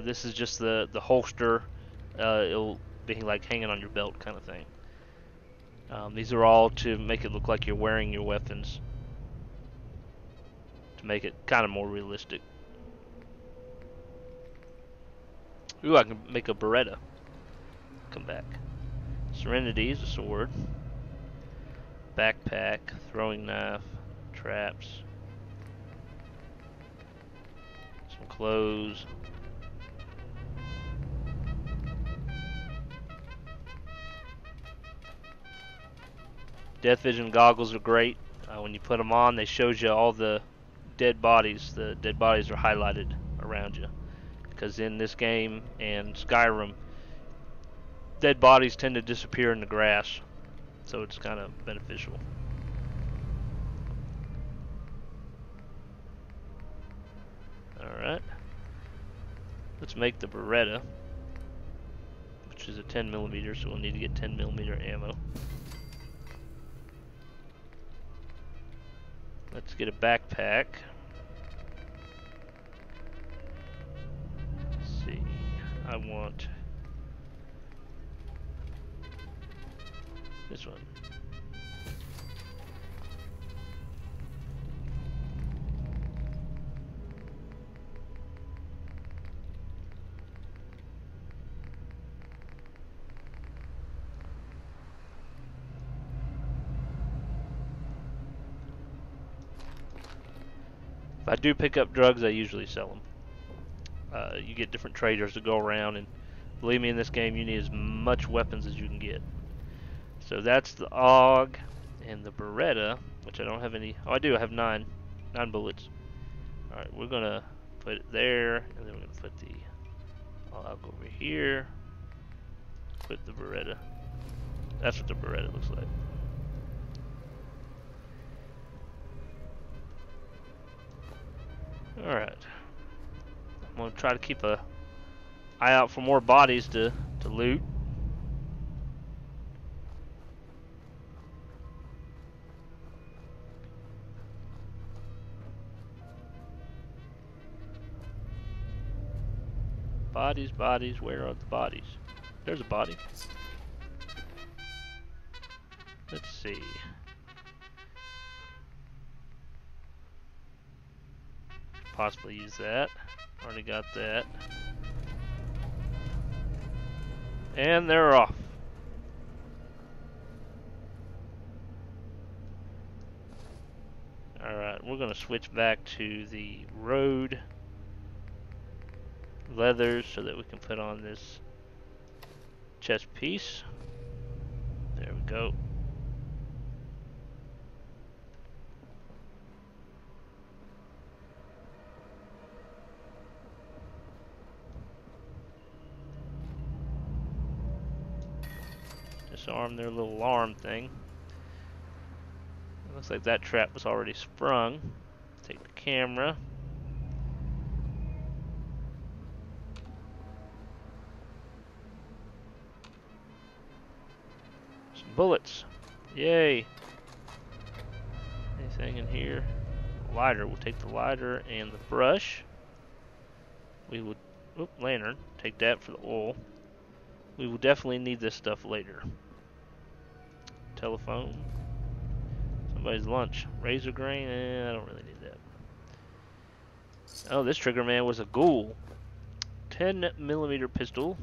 This is just the holster. It'll be like hanging on your belt kind of thing. These are all to make it look like you're wearing your weapons, to make it kind of more realistic. Ooh, I can make a Beretta come back. Serenity is a sword. Backpack, throwing knife, traps. Some clothes. Death vision goggles are great. When you put them on, they shows you all the dead bodies. The dead bodies are highlighted around you. Because in this game and Skyrim, dead bodies tend to disappear in the grass. So it's kind of beneficial. Alright. Let's make the Beretta, which is a 10mm, so we'll need to get 10mm ammo. Let's get a backpack. Let's see. I want this one. If I do pick up drugs, I usually sell them. You get different traders to go around, and believe me, in this game you need as much weapons as you can get. So that's the AUG and the Beretta, which I don't have any. Oh, I do. I have 9 bullets. All right, we're gonna put it there, and then we're gonna put the AUG over here. Put the Beretta. That's what the Beretta looks like. Alright. I'm going to try to keep an eye out for more bodies to loot. Bodies, bodies, where are the bodies? There's a body. Let's see. Possibly use that. Already got that. And they're off. Alright, we're going to switch back to the road leathers so that we can put on this chest piece. There we go. Disarm their little alarm thing. It looks like that trap was already sprung. Take the camera. Some bullets. Yay. Anything in here? Lighter. We'll take the lighter and the brush. We would, lantern. Take that for the oil. We will definitely need this stuff later. Telephone. Somebody's lunch. Razor grain. I don't really need that. Oh, this trigger man was a ghoul. 10mm pistol.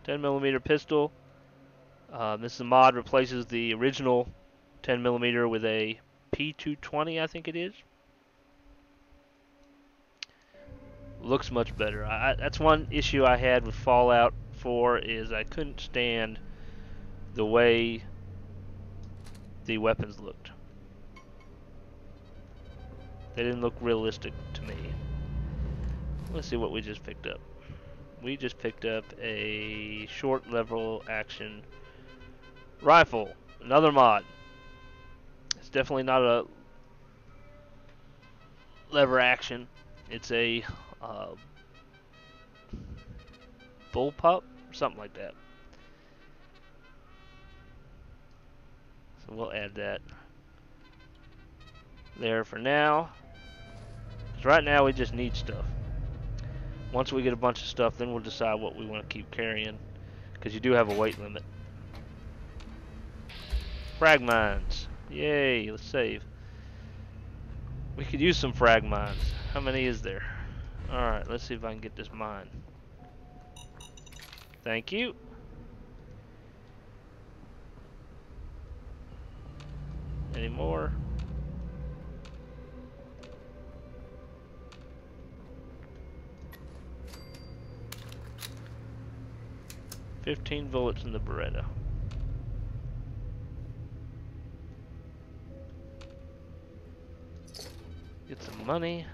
This is a mod, replaces the original 10mm with a P220, I think it is. Looks much better. That's one issue I had with Fallout 4 is I couldn't stand the way the weapons looked. They didn't look realistic to me. Let's see what we just picked up. We just picked up a short level action rifle. Another mod. It's definitely not a lever action. It's a bullpup, something like that. So we'll add that there for now. Because right now we just need stuff. Once we get a bunch of stuff, then we'll decide what we want to keep carrying. Because you do have a weight limit. Frag mines. Yay, let's save. We could use some frag mines. How many is there? Alright, let's see if I can get this mine. Thank you. Any more? $15 bullets in the Beretta. Get some money.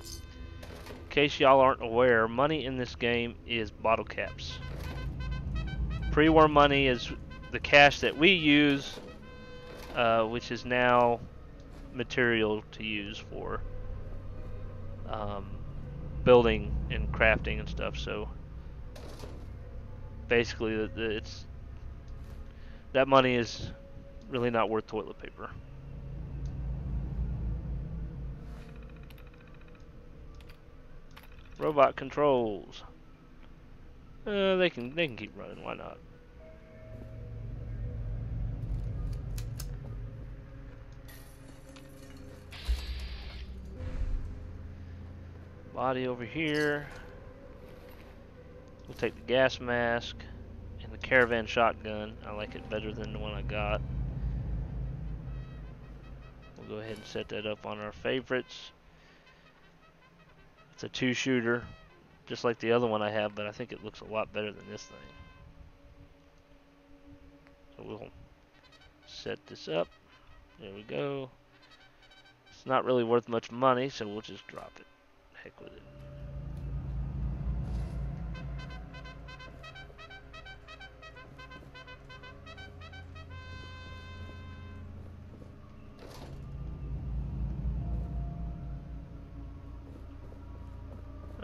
In case y'all aren't aware, money in this game is bottle caps. Pre-war money is the cash that we use, which is now material to use for building and crafting and stuff. So basically, that money is really not worth toilet paper. Robot controls. They can keep running. Why not? Body over here. We'll take the gas mask and the caravan shotgun. I like it better than the one I got. We'll go ahead and set that up on our favorites. It's a 2-shooter, just like the other one I have, but I think it looks a lot better than this thing. So we'll set this up. There we go. It's not really worth much money, so we'll just drop it. Heck with it.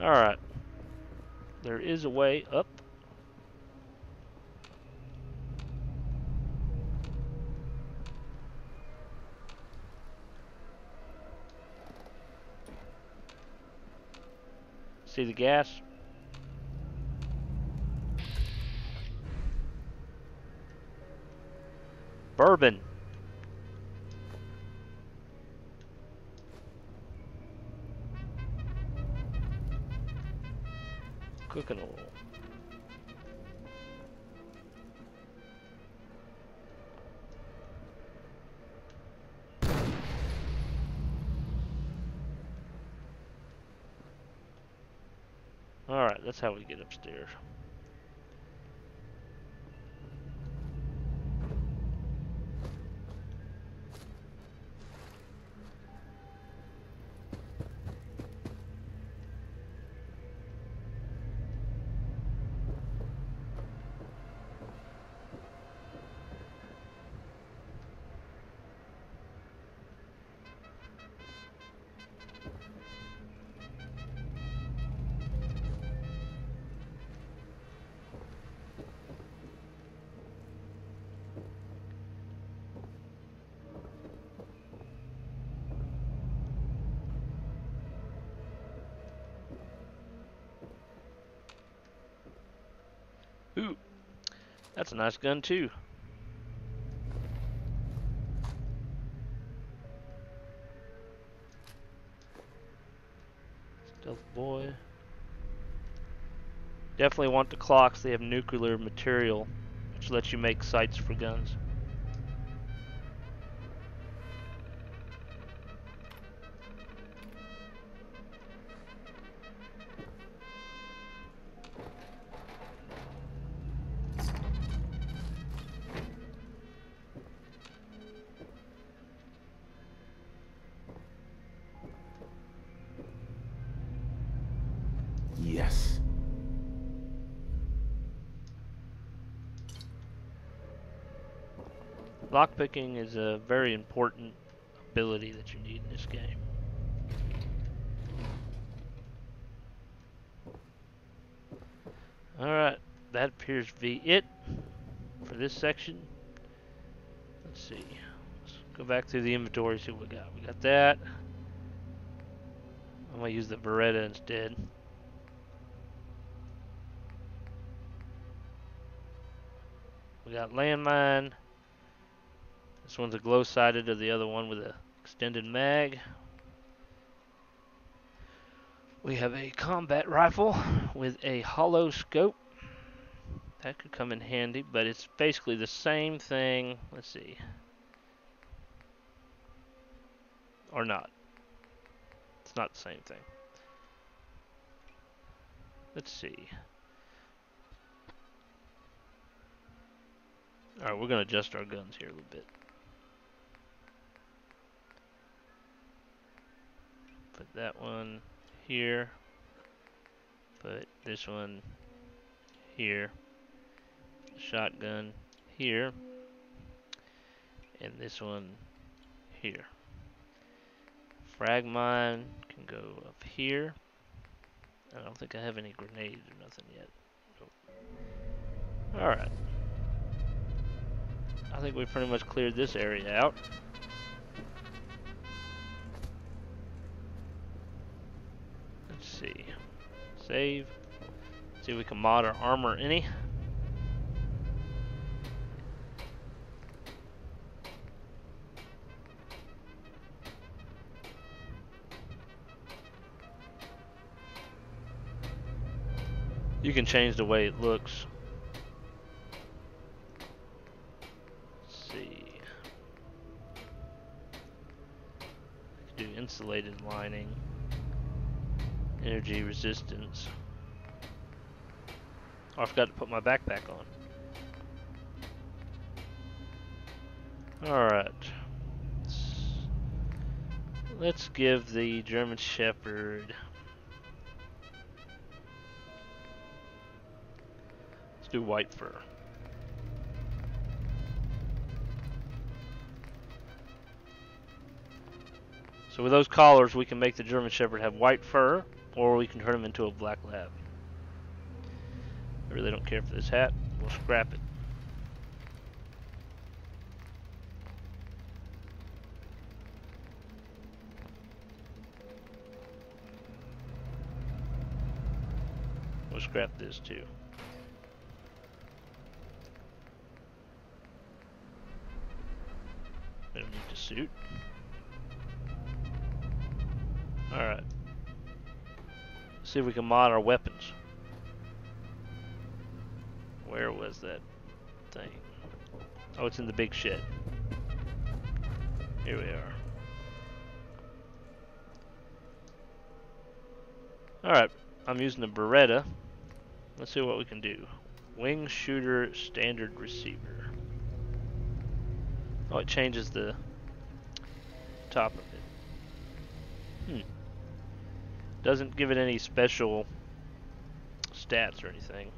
Alright. There is a way up. See the gas? Bourbon. Cooking oil. Alright, that's how we get upstairs. Ooh, that's a nice gun too. Stealth boy. Definitely want the clocks. They have nuclear material, which lets you make sights for guns. Lockpicking is a very important ability that you need in this game. Alright, that appears to be it for this section. Let's see. Let's go back through the inventory, see what we got. We got that. I'm going to use the Beretta instead. We got landmine. This one's a glow-sighted of the other one with a extended mag. We have a combat rifle with a hollow scope. That could come in handy, but it's basically the same thing. Let's see. Or not. It's not the same thing. Let's see. Alright, we're going to adjust our guns here a little bit. Put that one here. Put this one here. Shotgun here. And this one here. Frag mine can go up here. I don't think I have any grenades or nothing yet. Nope. Alright. I think we pretty much cleared this area out. Let's see. Save. See if we can mod our armor any. You can change the way it looks. Let's see. I can do insulated lining, energy resistance. Oh, I forgot to put my backpack on. Alright. Let's give the German Shepherd. Let's do white fur. So with those collars, we can make the German Shepherd have white fur, or we can turn him into a black lab. I really don't care for this hat. We'll scrap it. We'll scrap this too. We don't need the suit. Alright. See if we can mod our weapons. Where was that thing? Oh, it's in the big shed. Here we are. Alright, I'm using the Beretta. Let's see what we can do. Wing shooter standard receiver. Oh, it changes the top of it. Doesn't give it any special stats or anything.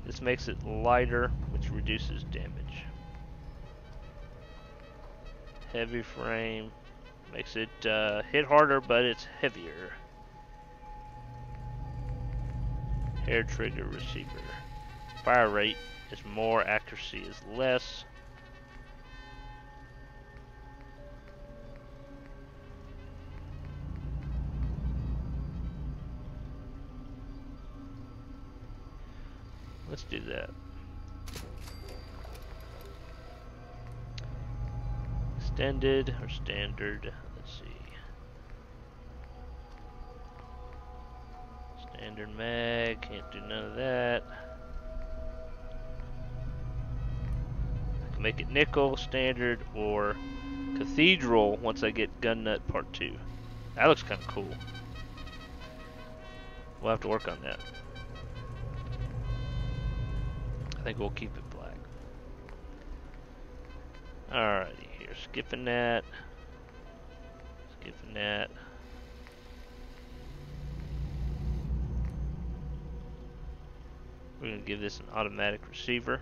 This makes it lighter, which reduces damage. Heavy frame makes it hit harder, but it's heavier. Hair trigger receiver. Fire rate is more, accuracy is less. Let's do that. Extended or standard? Let's see. Standard mag, can't do none of that. I can make it nickel, standard, or cathedral once I get gun nut part 2. That looks kind of cool. We'll have to work on that. I think we'll keep it black. Alrighty, here, skipping that. Skipping that. We're going to give this an automatic receiver.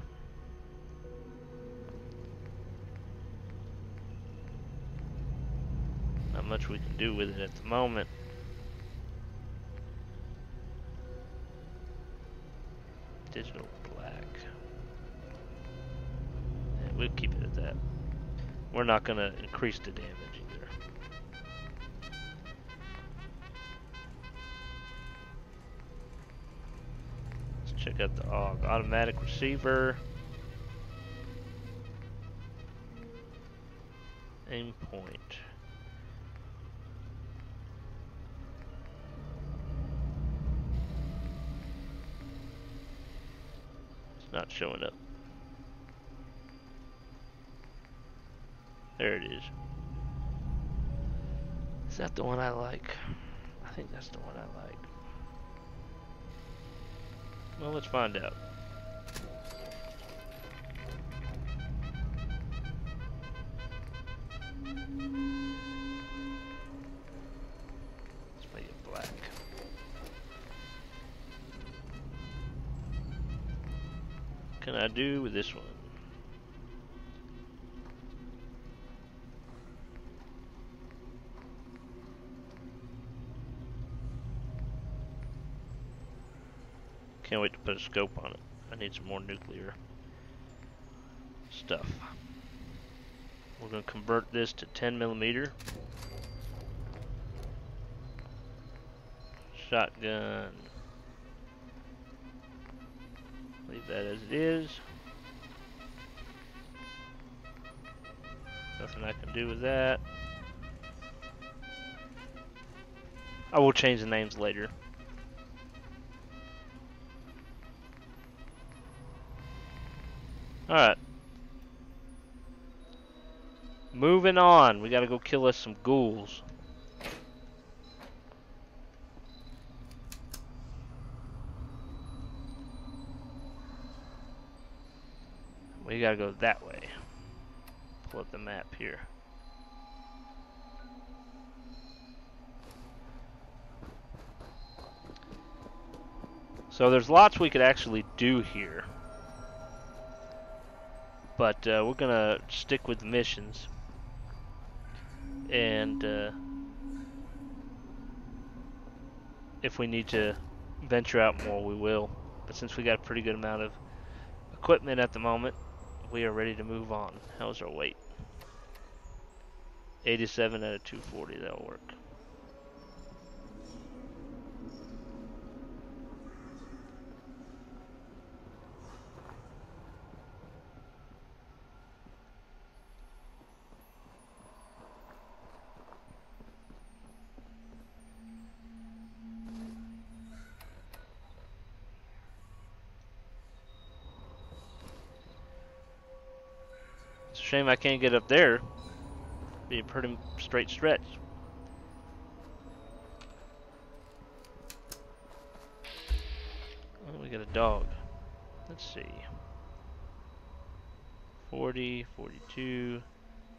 much we can do with it at the moment. Digital black. Yeah, we'll keep it at that. We're not going to increase the damage either. Let's check out the AUG. Automatic receiver. Aim point. It's not showing up. There it is. Is that the one I like? I think that's the one I like. Well, let's find out. Let's make it black. What can I do with this one? Can't wait to put a scope on it. I need some more nuclear stuff. We're going to convert this to 10mm. Shotgun. Leave that as it is. Nothing I can do with that. I will change the names later. Alright. Moving on. We gotta go kill us some ghouls. We gotta go that way. Pull up the map here. So there's lots we could actually do here. But we're gonna stick with the missions. And if we need to venture out more, we will. But since we got a pretty good amount of equipment at the moment, we are ready to move on. How's our weight? 87 out of 240, that'll work. It's a shame I can't get up there. Be a pretty straight stretch. Oh, we got a dog. Let's see. 40, 42,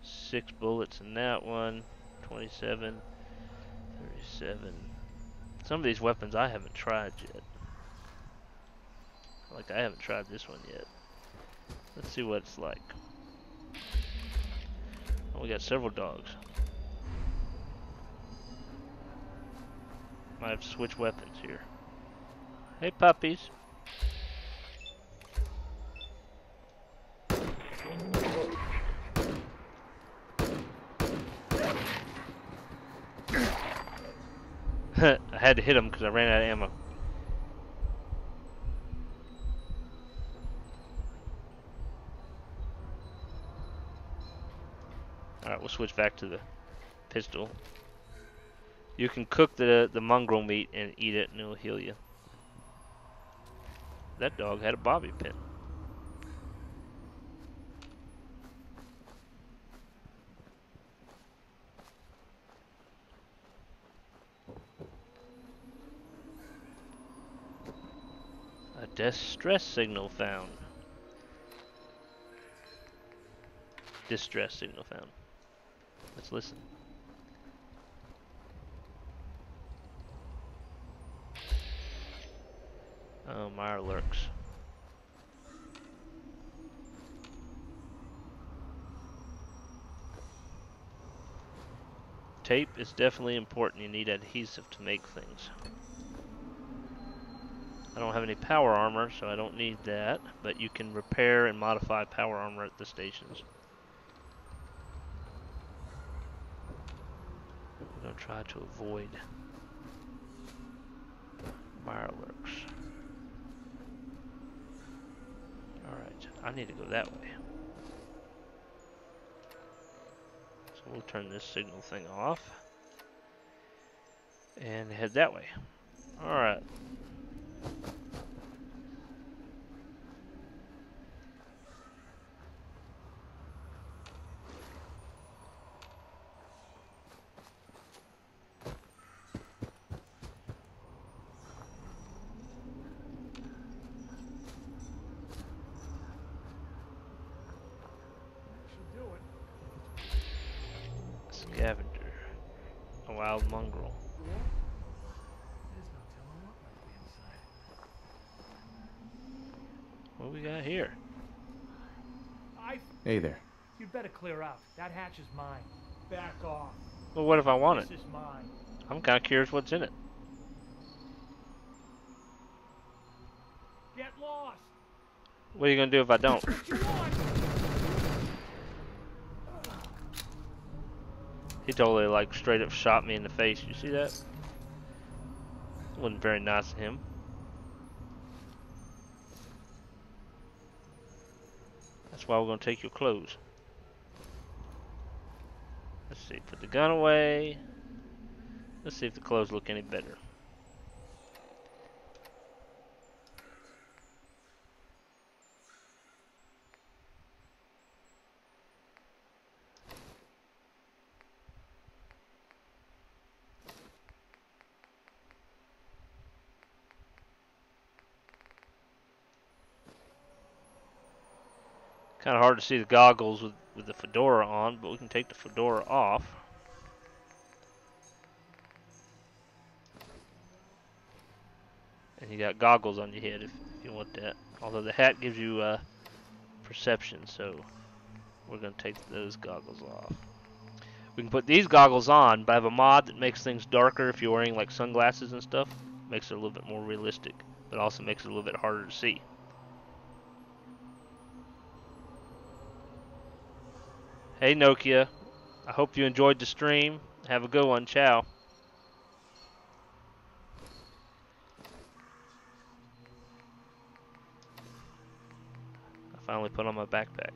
6 bullets in that one. 27, 37. Some of these weapons I haven't tried yet. Like, I haven't tried this one yet. Let's see what it's like. Oh, we got several dogs. Might have to switch weapons here. Hey, puppies. I had to hit him because I ran out of ammo. Alright, we'll switch back to the pistol. You can cook the mongrel meat and eat it and it'll heal you. That dog had a bobby pin. A distress signal found. Distress signal found. Let's listen. Oh, Meyer lurks. Tape is definitely important. You need adhesive to make things. I don't have any power armor, so I don't need that, but you can repair and modify power armor at the stations. We're going to try to avoid fireworks. Alright, I need to go that way. So we'll turn this signal thing off and head that way. Alright. Scavenger. A wild mongrel. What we got here? Hey there. You'd better clear out. That hatch is mine. Back off. Well, what if I want it? This is mine. I'm kind of curious what's in it. Get lost. What are you going to do if I don't? What you want? He totally, like, straight up shot me in the face. You see that? Wasn't very nice of him. That's why we're going to take your clothes. Let's see. Put the gun away. Let's see if the clothes look any better. Kind of hard to see the goggles with the fedora on, but we can take the fedora off. And you got goggles on your head if you want that. Although the hat gives you perception, so we're going to take those goggles off. We can put these goggles on, but I have a mod that makes things darker if you're wearing like sunglasses and stuff. Makes it a little bit more realistic, but also makes it a little bit harder to see. Hey Nokia, I hope you enjoyed the stream. Have a good one. Ciao. I finally put on my backpack.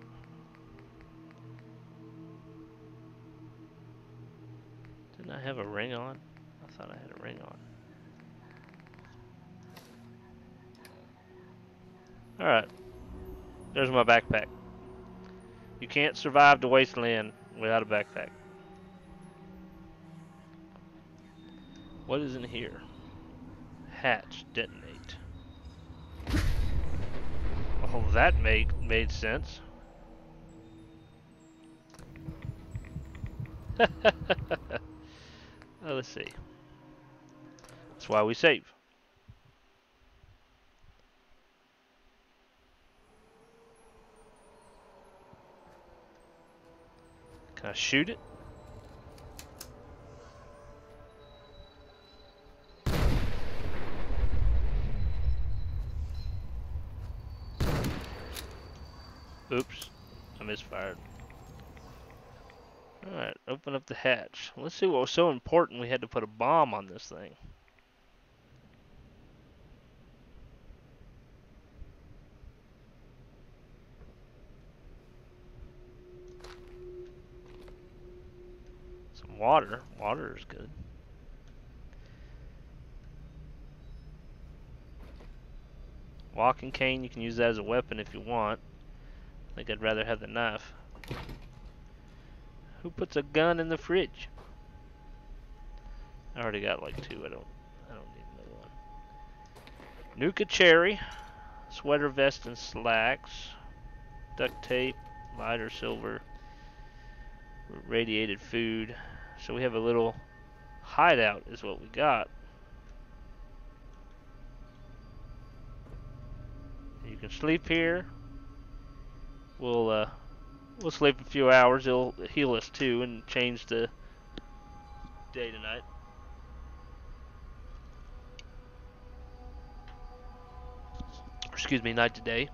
Didn't I have a ring on? I thought I had a ring on. Alright. There's my backpack. You can't survive the wasteland without a backpack. What is in here? Hatch, detonate. Oh, that made sense. Oh, let's see. That's why we save. Can I shoot it? Oops, I misfired. Alright, open up the hatch. Let's see what was so important we had to put a bomb on this thing. Some water. Water is good. Walking cane, you can use that as a weapon if you want. I think I'd rather have the knife. Who puts a gun in the fridge? I already got like two. I don't need another one. Nuka cherry, sweater vest and slacks, duct tape, lighter, silver, radiated food. So we have a little hideout is what we got. You can sleep here. We'll sleep a few hours. It'll heal us too and change the day tonight. Excuse me, night to day.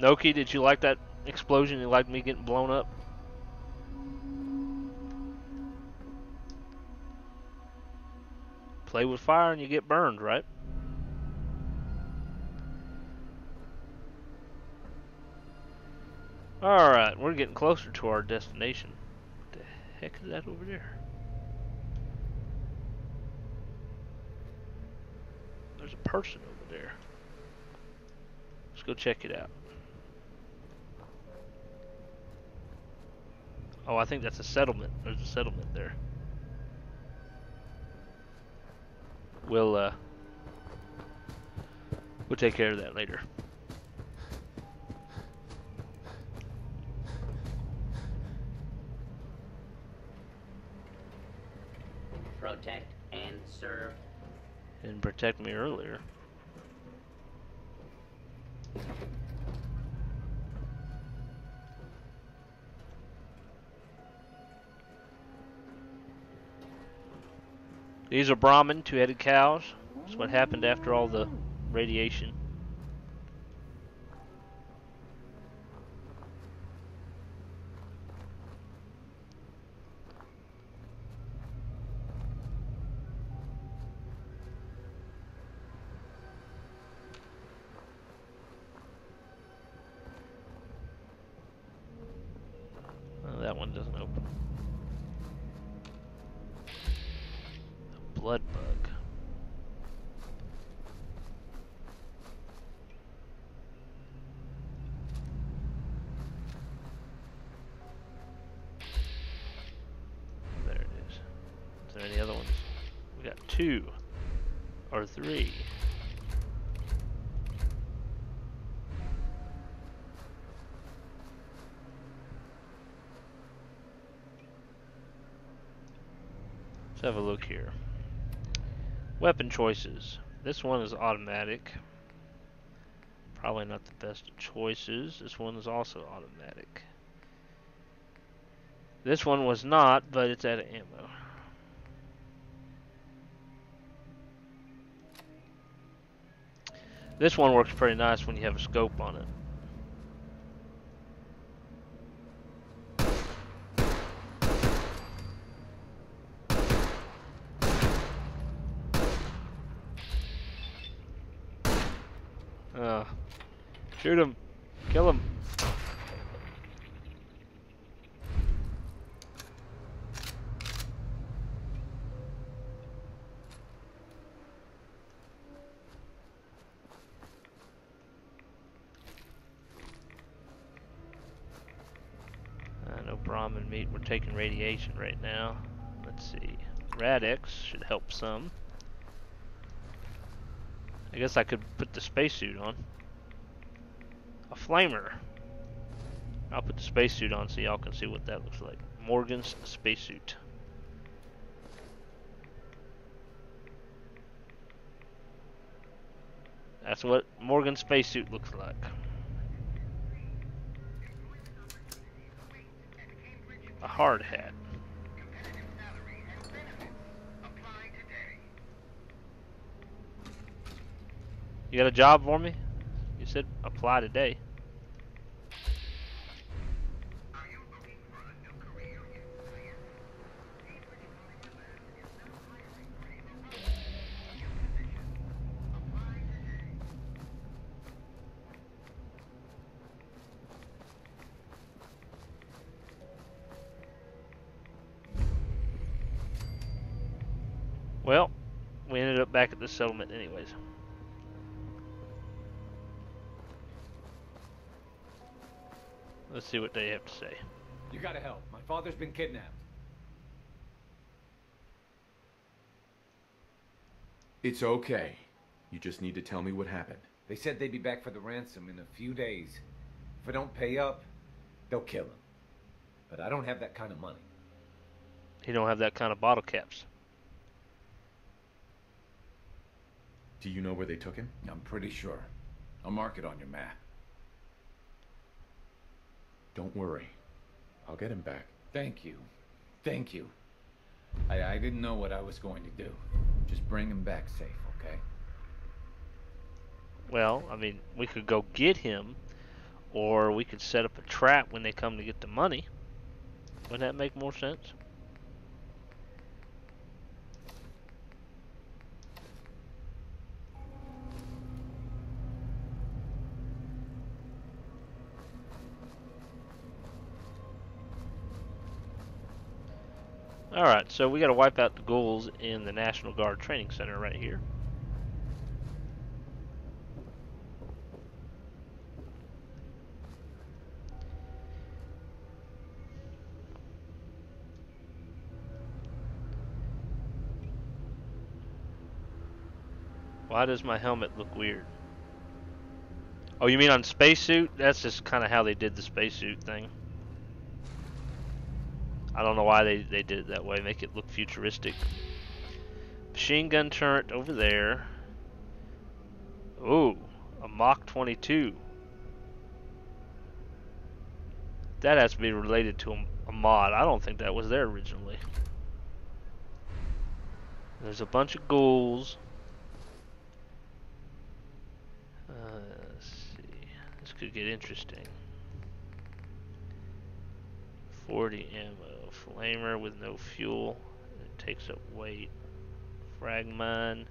Noki, did you like that explosion? You like me getting blown up? Play with fire and you get burned, right? Alright, we're getting closer to our destination. What the heck is that over there? There's a person over there. Let's go check it out. Oh, I think that's a settlement. There's a settlement there. We'll take care of that later. Protect and serve. Didn't protect me earlier. These are Brahmin, two-headed cows. That's what happened after all the radiation. Oh, that one doesn't open. Blood bug. There it is. Is there any other ones? We got 2 or 3. Let's have a look here. Weapon choices. This one is automatic. Probably not the best of choices. This one is also automatic. This one was not, but it's out of ammo. This one works pretty nice when you have a scope on it. Shoot him. Kill him. No Brahmin meat. We're taking radiation right now. Let's see. Radix should help some. I guess I could put the spacesuit on. A flamer. I'll put the spacesuit on so y'all can see what that looks like. Morgan's spacesuit. That's what Morgan's spacesuit looks like. A hard hat. You got a job for me? You said apply today. Well, we ended up back at the settlement anyways. Let's see what they have to say. You gotta help. My father's been kidnapped. It's okay. You just need to tell me what happened. They said they'd be back for the ransom in a few days. If I don't pay up, they'll kill him. But I don't have that kind of money. He don't have that kind of bottle caps. Do you know where they took him? I'm pretty sure. I'll mark it on your map. Don't worry. I'll get him back. Thank you. Thank you. I didn't know what I was going to do. Just bring him back safe, okay? Well, I mean, we could go get him, or we could set up a trap when they come to get the money. Wouldn't that make more sense? Alright, so we gotta wipe out the ghouls in the National Guard Training Center right here. Why does my helmet look weird? Oh, you mean on spacesuit? That's just kind of how they did the spacesuit thing. I don't know why they did it that way. Make it look futuristic. Machine gun turret over there. Ooh, a Mach 22. That has to be related to a mod. I don't think that was there originally. There's a bunch of ghouls. Let's see. This could get interesting. 40 ammo. Flamer with no fuel. It takes up weight. Frag mine.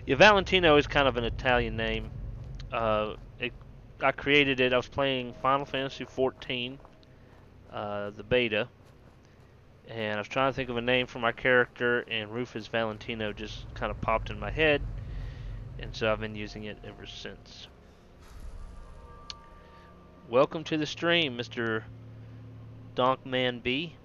Yeah, Valentino is kind of an Italian name. I created it. I was playing Final Fantasy XIV, the beta, and I was trying to think of a name for my character, and Rufus Valentino just kind of popped in my head, and so I've been using it ever since. Welcome to the stream, Mr. Donkman B.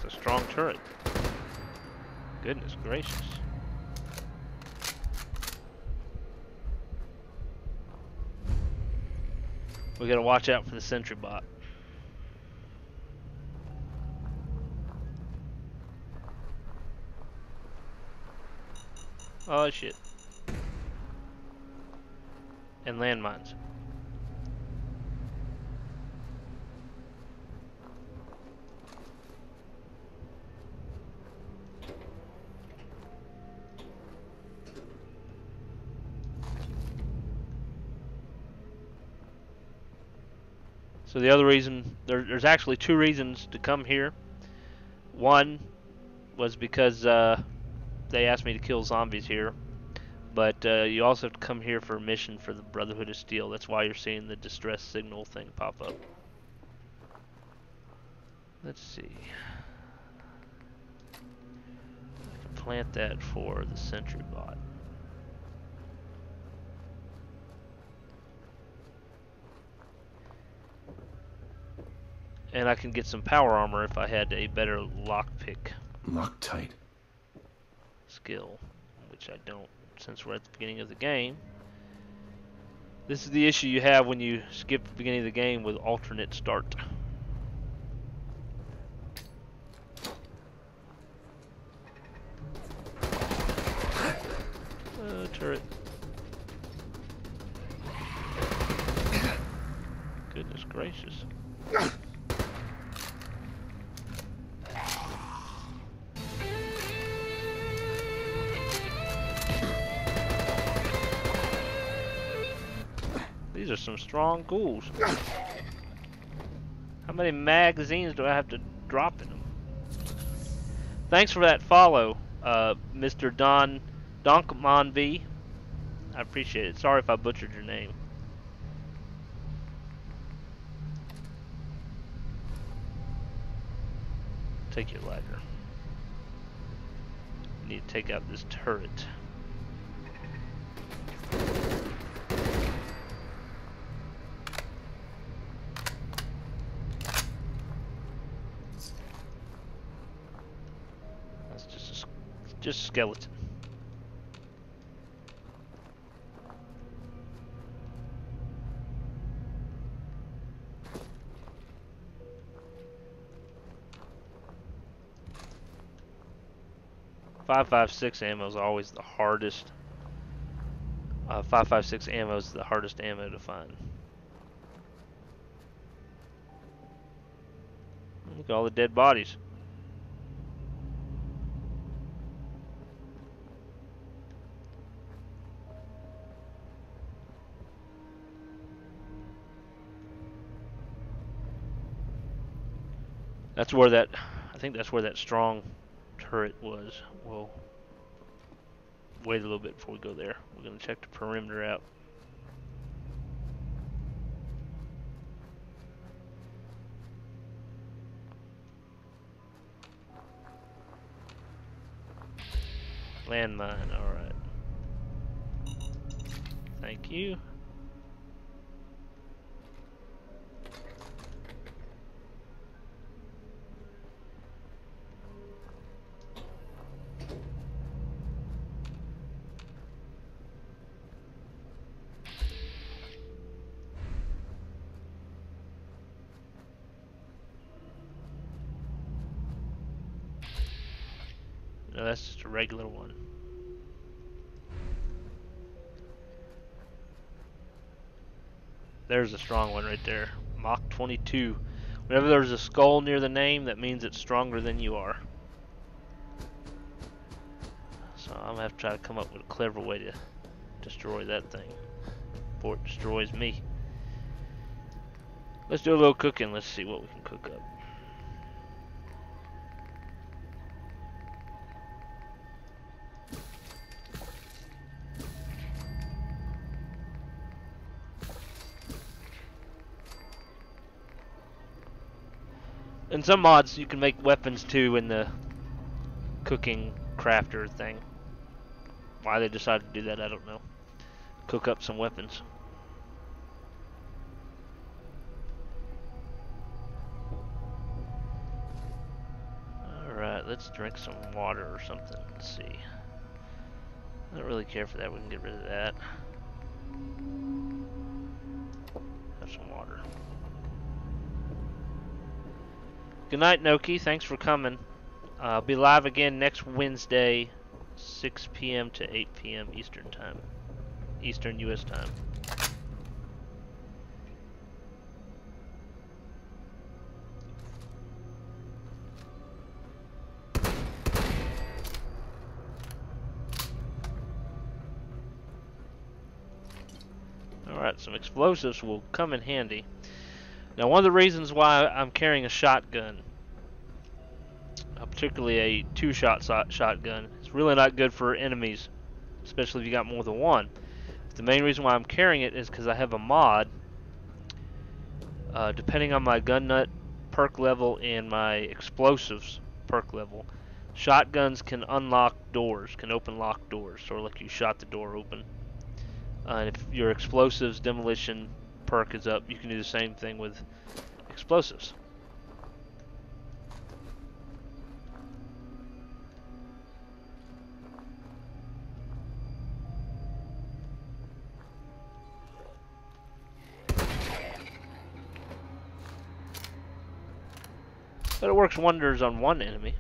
Strong turret. Goodness gracious. We gotta watch out for the sentry bot. Oh shit. And landmines. So the other reason, there's actually two reasons to come here. One was because they asked me to kill zombies here, but you also have to come here for a mission for the Brotherhood of Steel. That's why you're seeing the distress signal thing pop up. Let's see. I can plant that for the sentry bot. And I can get some power armor if I had a better lockpick Loctite skill, which I don't since we're at the beginning of the game. This is the issue you have when you skip the beginning of the game with alternate start. Turret. Goodness gracious. These are some strong ghouls. How many magazines do I have to drop in them? Thanks for that follow, Mr. Donkman V. I appreciate it. Sorry if I butchered your name. Take your ladder. You need to take out this turret. Just skeleton. .556 ammo is always the hardest. 556 ammo is the hardest ammo to find. Look at all the dead bodies. That's where that, I think that's where that strong turret was. We'll wait a little bit before we go there. We're going to check the perimeter out. Landmine, alright. Thank you. No, that's just a regular one. There's a strong one right there. Mach 22. Whenever there's a skull near the name, that means it's stronger than you are. So I'm going to have to try to come up with a clever way to destroy that thing before it destroys me. Let's do a little cooking. Let's see what we can cook up. In some mods, you can make weapons too in the cooking crafter thing. Why they decided to do that, I don't know. Cook up some weapons. Alright, let's drink some water or something. Let's see. I don't really care for that. We can get rid of that. Have some water. Good night, Noki. Thanks for coming. I'll be live again next Wednesday, 6 p.m. to 8 p.m. Eastern Time. Eastern U.S. Time. Alright, some explosives will come in handy. Now, one of the reasons why I'm carrying a shotgun, particularly a two-shot shotgun, it's really not good for enemies, especially if you got more than one. But the main reason why I'm carrying it is because I have a mod. Depending on my gun nut perk level and my explosives perk level, shotguns can unlock doors, can open locked doors, sort of like you shot the door open. And if your explosives demolition perk is up, you can do the same thing with explosives. But it works wonders on one enemy.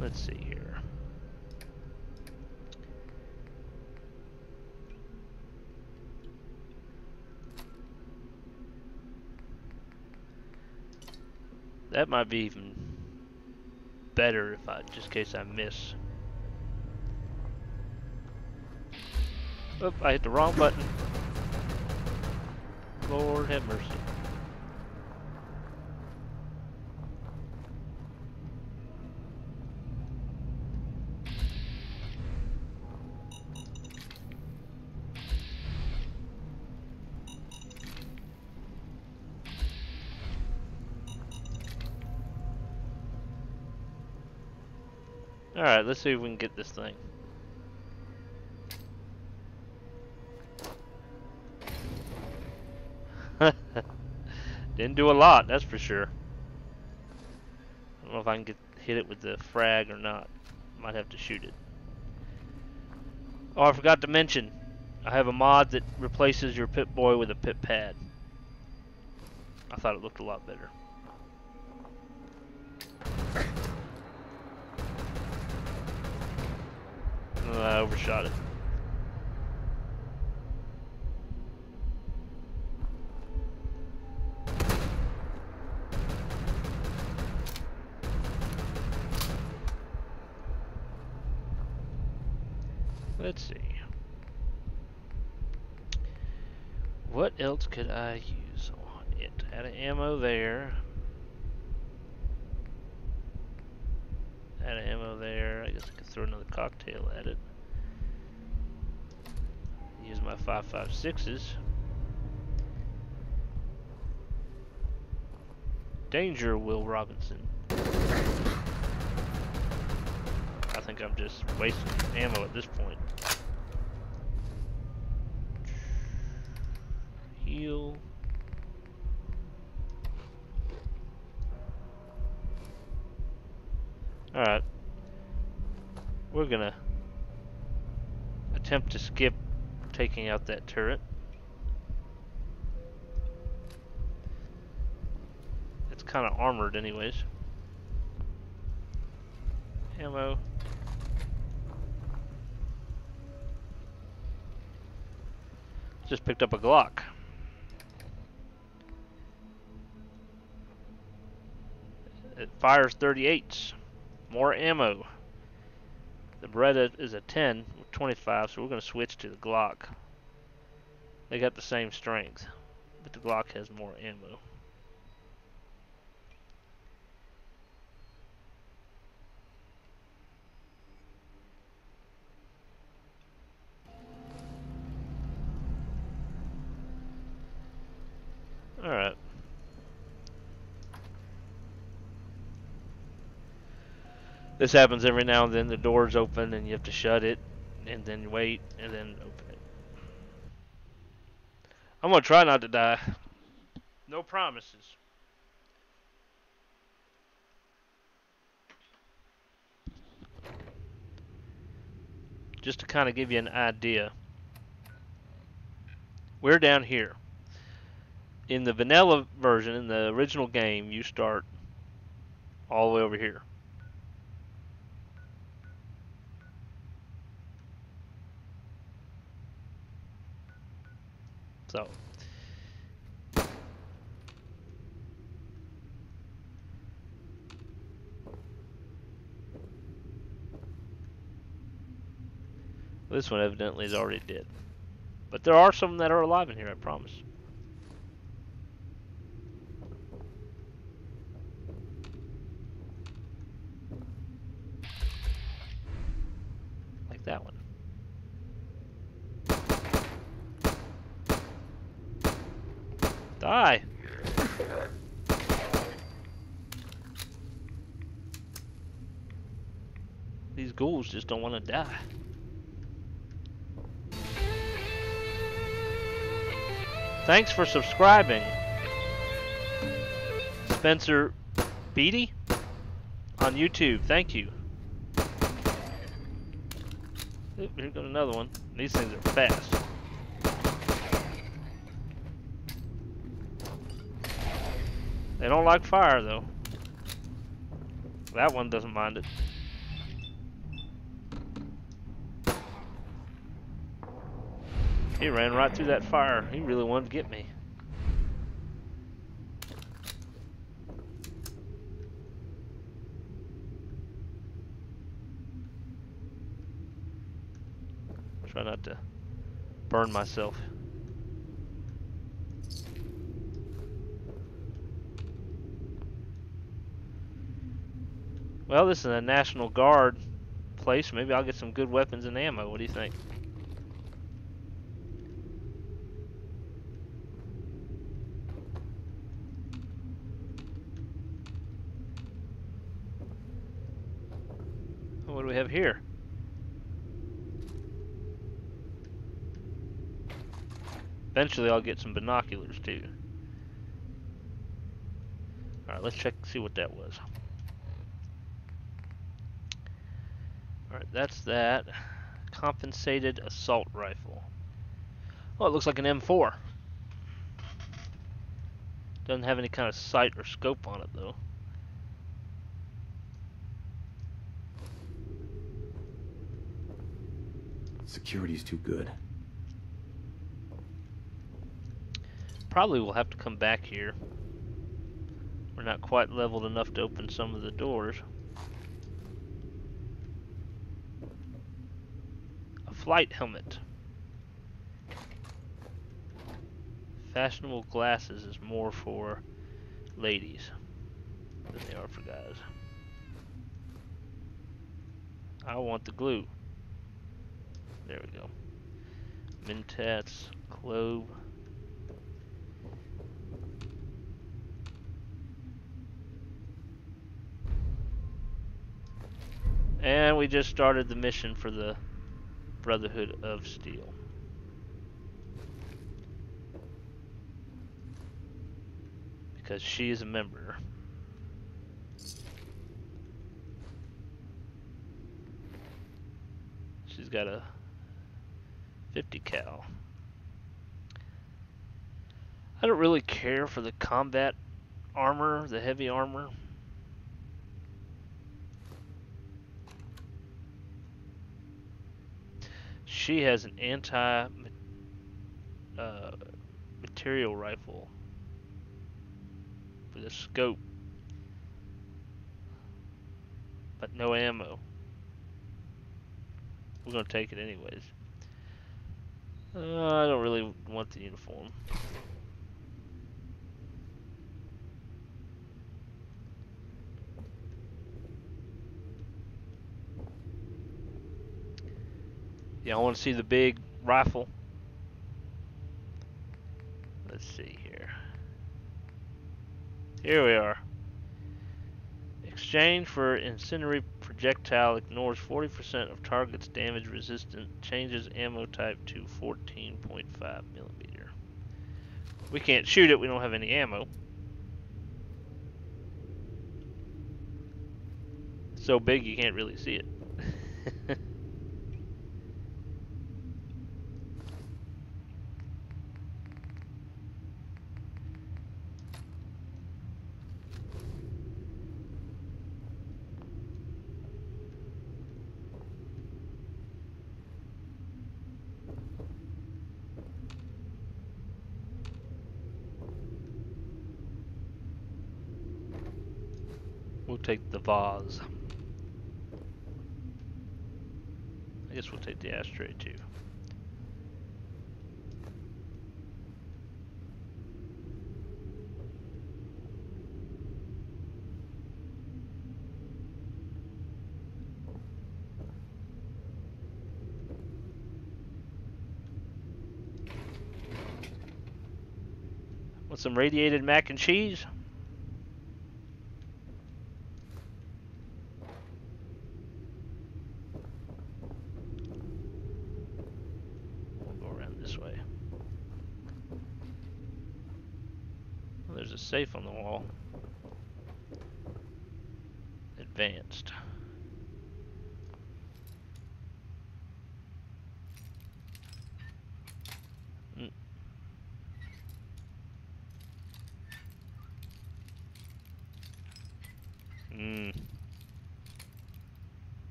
Let's see here. That might be even better if just in case I miss. Oop, I hit the wrong button. Lord have mercy. Alright, let's see if we can get this thing. Didn't do a lot, that's for sure. I don't know if I can hit it with the frag or not. Might have to shoot it. Oh, I forgot to mention, I have a mod that replaces your Pip-Boy with a Pip-Pad. I thought it looked a lot better. I overshot it. Let's see. What else could I use on it? Had an ammo there. Had an ammo there. I guess I could throw another cocktail at it. Use my 5.56s. Danger, Will Robinson. I think I'm just wasting ammo at this point. Heal. Alright. We're gonna attempt to skip taking out that turret. It's kind of armored anyways. Ammo. Just picked up a Glock. It fires 38s. More ammo. The Beretta is a 10 with 25, so we're going to switch to the Glock. They got the same strength, but the Glock has more ammo. Alright. This happens every now and then. The door's open and you have to shut it, and then wait, and then open it. I'm going to try not to die. No promises. Just to kind of give you an idea. We're down here. In the vanilla version, in the original game, you start all the way over here. So, this one evidently is already dead. But there are some that are alive in here, I promise. Like that one. Die! These ghouls just don't want to die. Thanks for subscribing, Spencer Beatty on YouTube. Thank you. Oop, here goes another one. These things are fast. They don't like fire though. That one doesn't mind it. He ran right through that fire. He really wanted to get me. Try not to burn myself. Well, this is a National Guard place. Maybe I'll get some good weapons and ammo. What do you think? What do we have here? Eventually I'll get some binoculars too. Alright, let's check, see what that was. Alright, that's that. Compensated assault rifle. Oh, it looks like an M4. Doesn't have any kind of sight or scope on it, though. Security's too good. Probably will have to come back here. We're not quite leveled enough to open some of the doors. A flight helmet. Fashionable glasses is more for ladies than they are for guys. I want the glue. There we go. Mentats, clove. And we just started the mission for the Brotherhood of Steel. Because she is a member. She's got a 50 cal. I don't really care for the combat armor, the heavy armor. She has an anti-material rifle with a scope, but no ammo. We're gonna take it anyways. I don't really want the uniform. Yeah, I want to see the big rifle. Let's see here. Here we are. Exchange for incendiary projectile ignores 40% of target's damage resistant. Changes ammo type to 14.5 millimeter. We can't shoot it. We don't have any ammo. It's so big you can't really see it. We'll take the vase. I guess we'll take the ashtray too. Want some radiated mac and cheese? There's a safe on the wall. Advanced.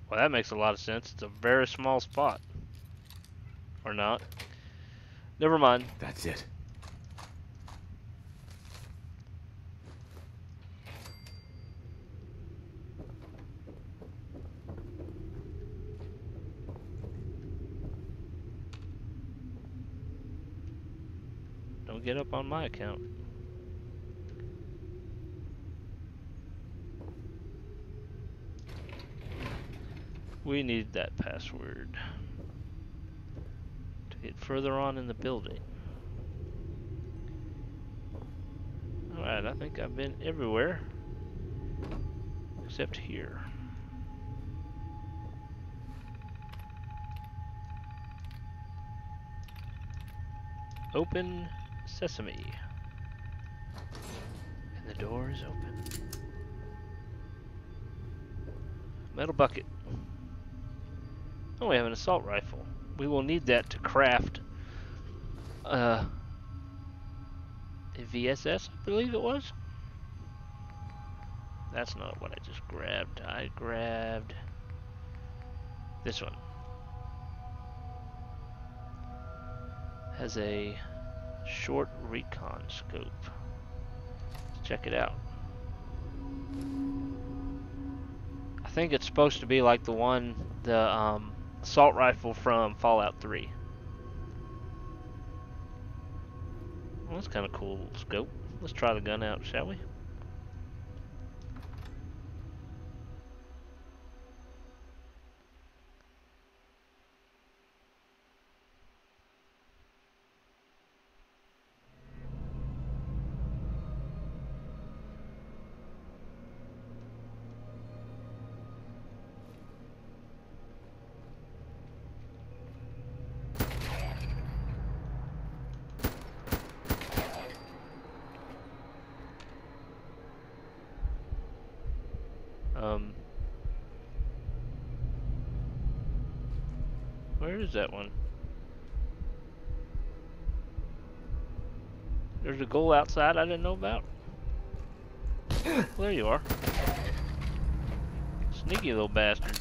Well, that makes a lot of sense. It's a very small spot. Or not. Never mind. That's it. Don't get up on my account. We need that password to get further on in the building. Alright, I think I've been everywhere except here. Open sesame. is open. Metal bucket. Oh, we have an assault rifle. We will need that to craft a VSS, I believe it was. That's not what I just grabbed. I grabbed this one. Has a short recon scope. Let's check it out. I think it's supposed to be like the assault rifle from Fallout 3. Well, that's kind of cool scope. Let's try the gun out, shall we? Where is that one? There's a goal outside I didn't know about. Well, there you are. Sneaky little bastard.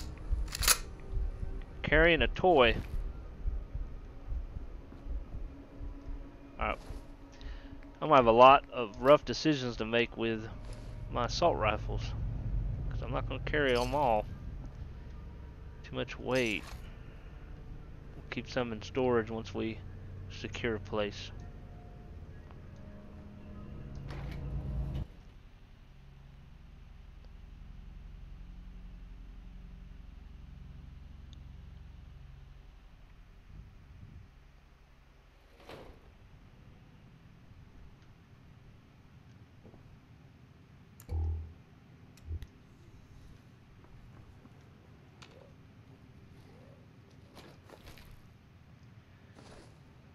Carrying a toy. Alright. I'm gonna have a lot of rough decisions to make with my assault rifles. Because I'm not gonna carry them all. Too much weight. We'll keep some in storage once we secure a place.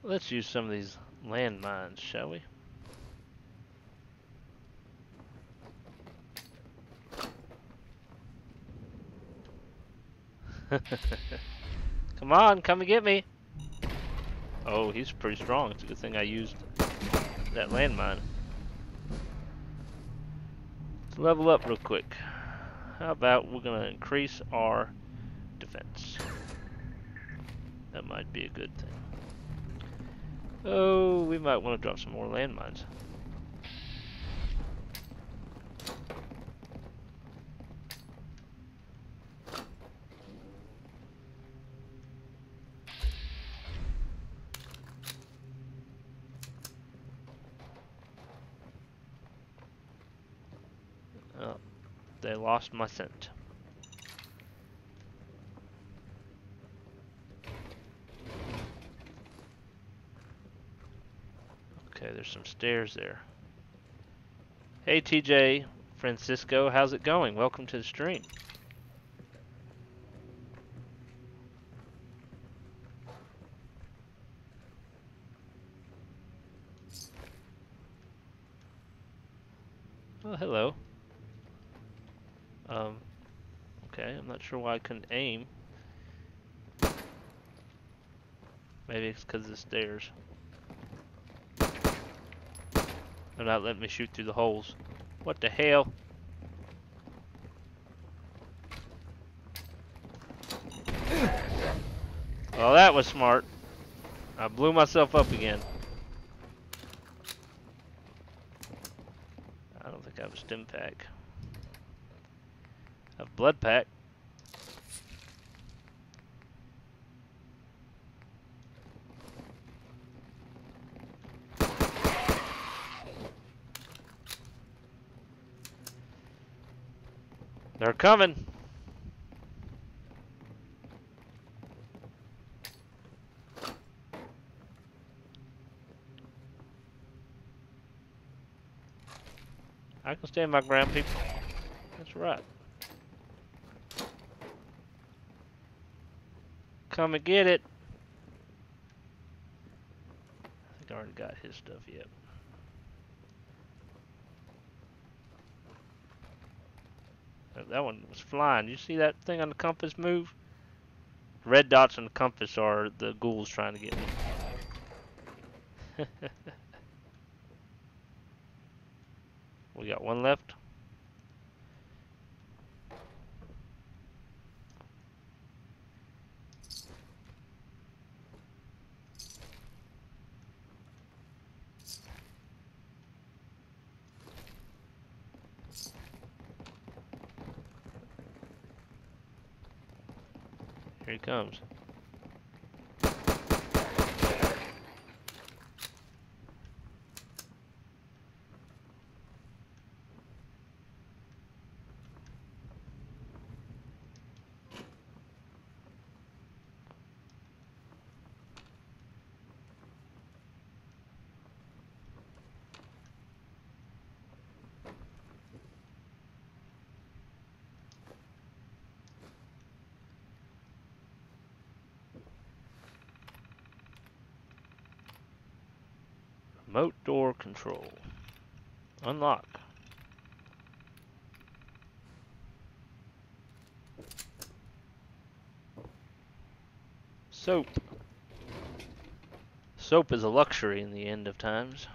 Let's use some of these landmines, shall we? Come on, come and get me. Oh, he's pretty strong. It's a good thing I used that landmine. Let's level up real quick. How about we're gonna increase our defense? That might be a good thing. Oh, we might want to drop some more landmines. Oh, they lost my scent. Okay, there's some stairs there. Hey TJ, Francisco, how's it going? Welcome to the stream. Oh, hello. Okay, I'm not sure why I couldn't aim. Maybe it's because of the stairs. They're not letting me shoot through the holes. What the hell? Well, that was smart. I blew myself up again. I don't think I have a stim pack. I have a blood pack. They're coming. I can stand my ground, people. That's right. Come and get it. I think I already got his stuff yet. That one was flying. You see that thing on the compass move? Red dots on the compass are the ghouls trying to get me. We got one left. Here he comes. Remote door control. Unlock. Soap. Soap is a luxury in the end of times.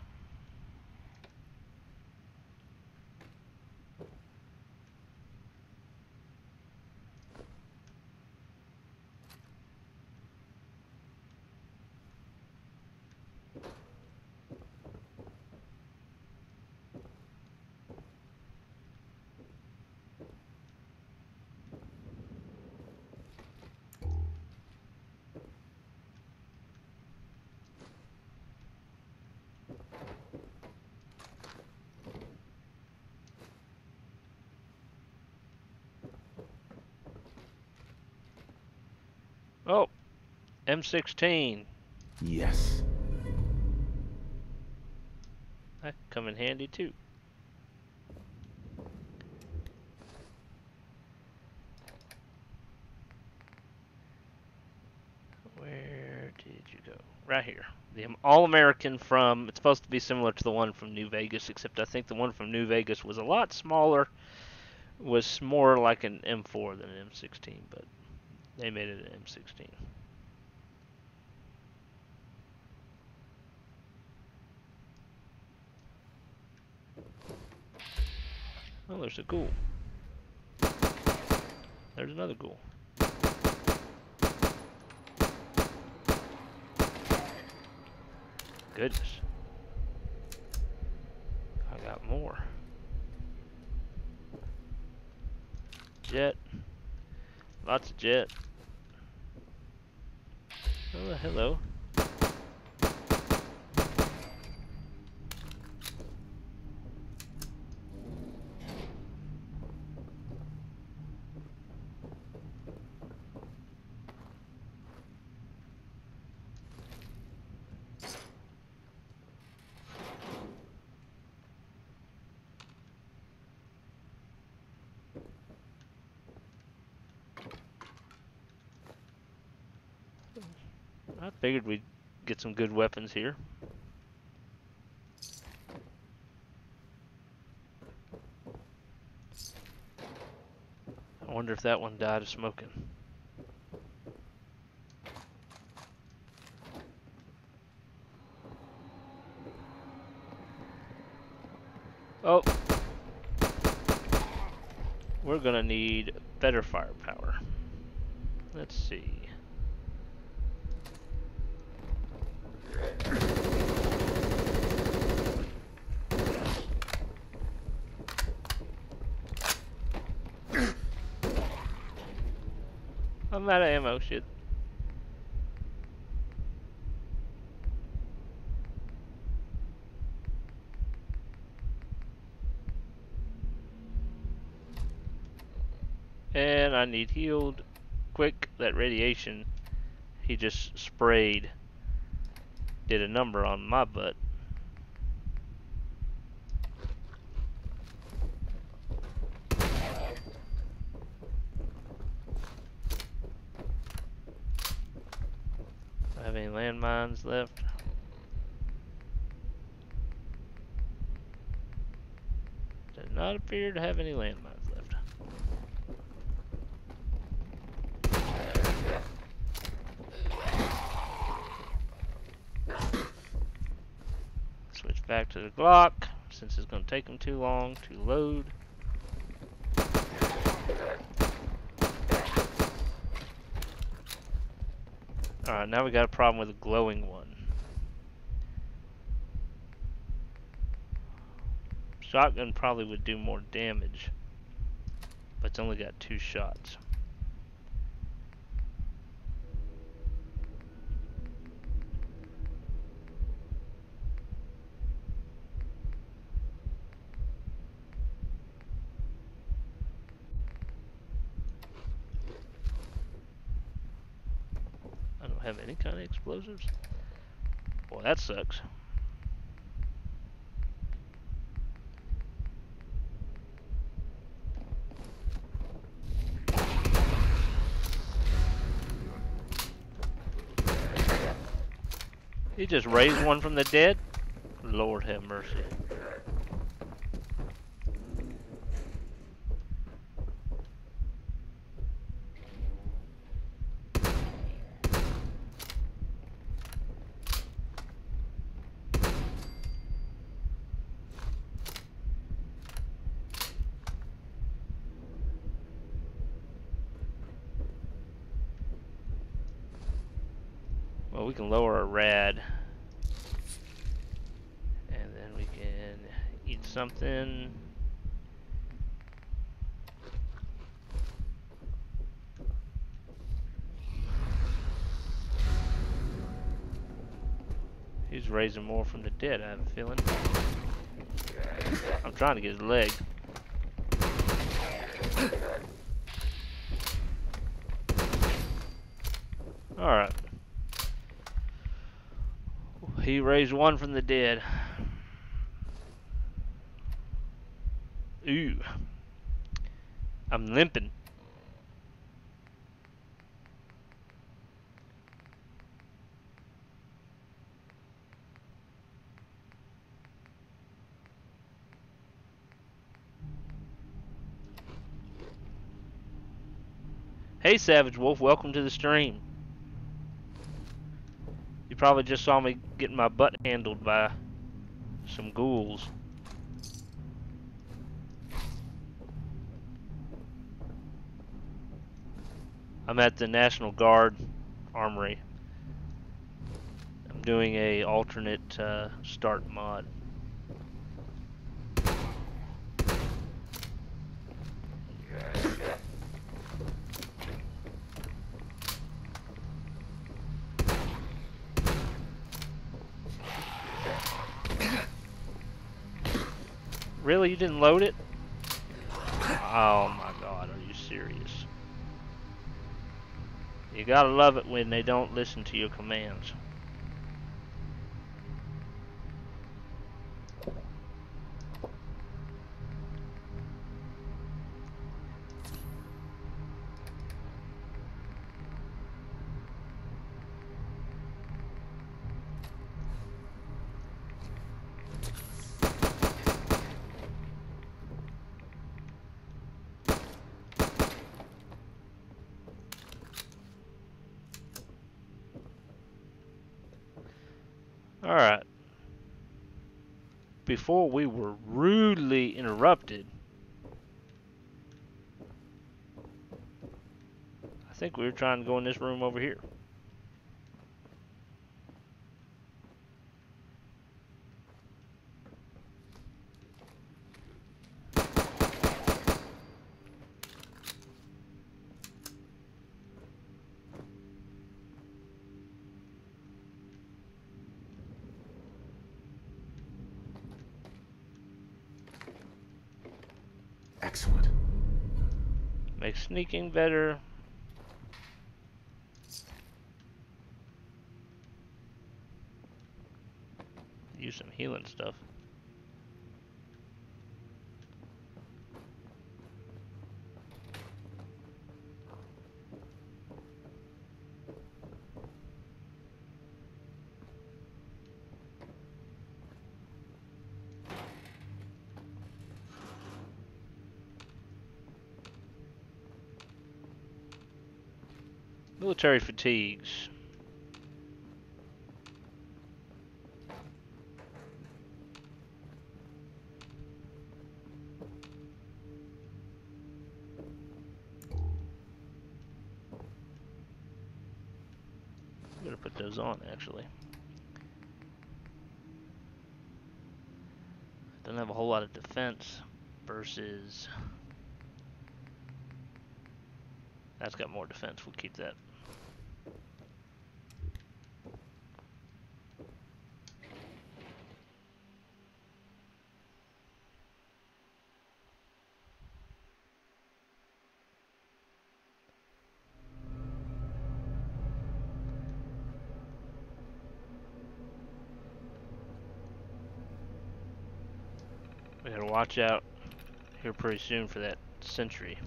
Oh, M16. Yes. That could come in handy too. Where did you go? Right here. The All-American from, it's supposed to be similar to the one from New Vegas, except I think the one from New Vegas was a lot smaller, was more like an M4 than an M16, but they made it an M16. Oh, there's a ghoul. There's another ghoul. Goodness. I got more. Jet. Lots of jet. Oh, hello. I figured we'd get some good weapons here. I wonder if that one died of smoking. Oh, we're gonna need better firepower. Let's see. I'm out of ammo, shit. And I need healed. Quick, that radiation he just sprayed did a number on my butt. I have any landmines left? Does not appear to have any landmines left. back to the Glock, since it's going to take them too long to load. Alright, now we got a problem with a glowing one. Shotgun probably would do more damage, but it's only got 2 shots. I don't have any kind of explosives. Well, that sucks. He just raised one from the dead? Lord have mercy. Well, we can lower our rad. And then we can eat something. He's raising more from the dead, I have a feeling. I'm trying to get his leg. Alright. He raised one from the dead. Ooh. I'm limping. Hey Savage Wolf, welcome to the stream. You probably just saw me getting my butt handled by some ghouls. I'm at the National Guard Armory. I'm doing a alternate start mod. Really? You didn't load it? Oh my god, are you serious? You gotta love it when they don't listen to your commands. Alright. Before we were rudely interrupted, I think we were trying to go in this room over here. Excellent. Makes sneaking better. Use some healing stuff. Military fatigues. put those on, actually. Doesn't have a whole lot of defense versus... That's got more defense. We'll keep that. We gotta watch out here pretty soon for that sentry.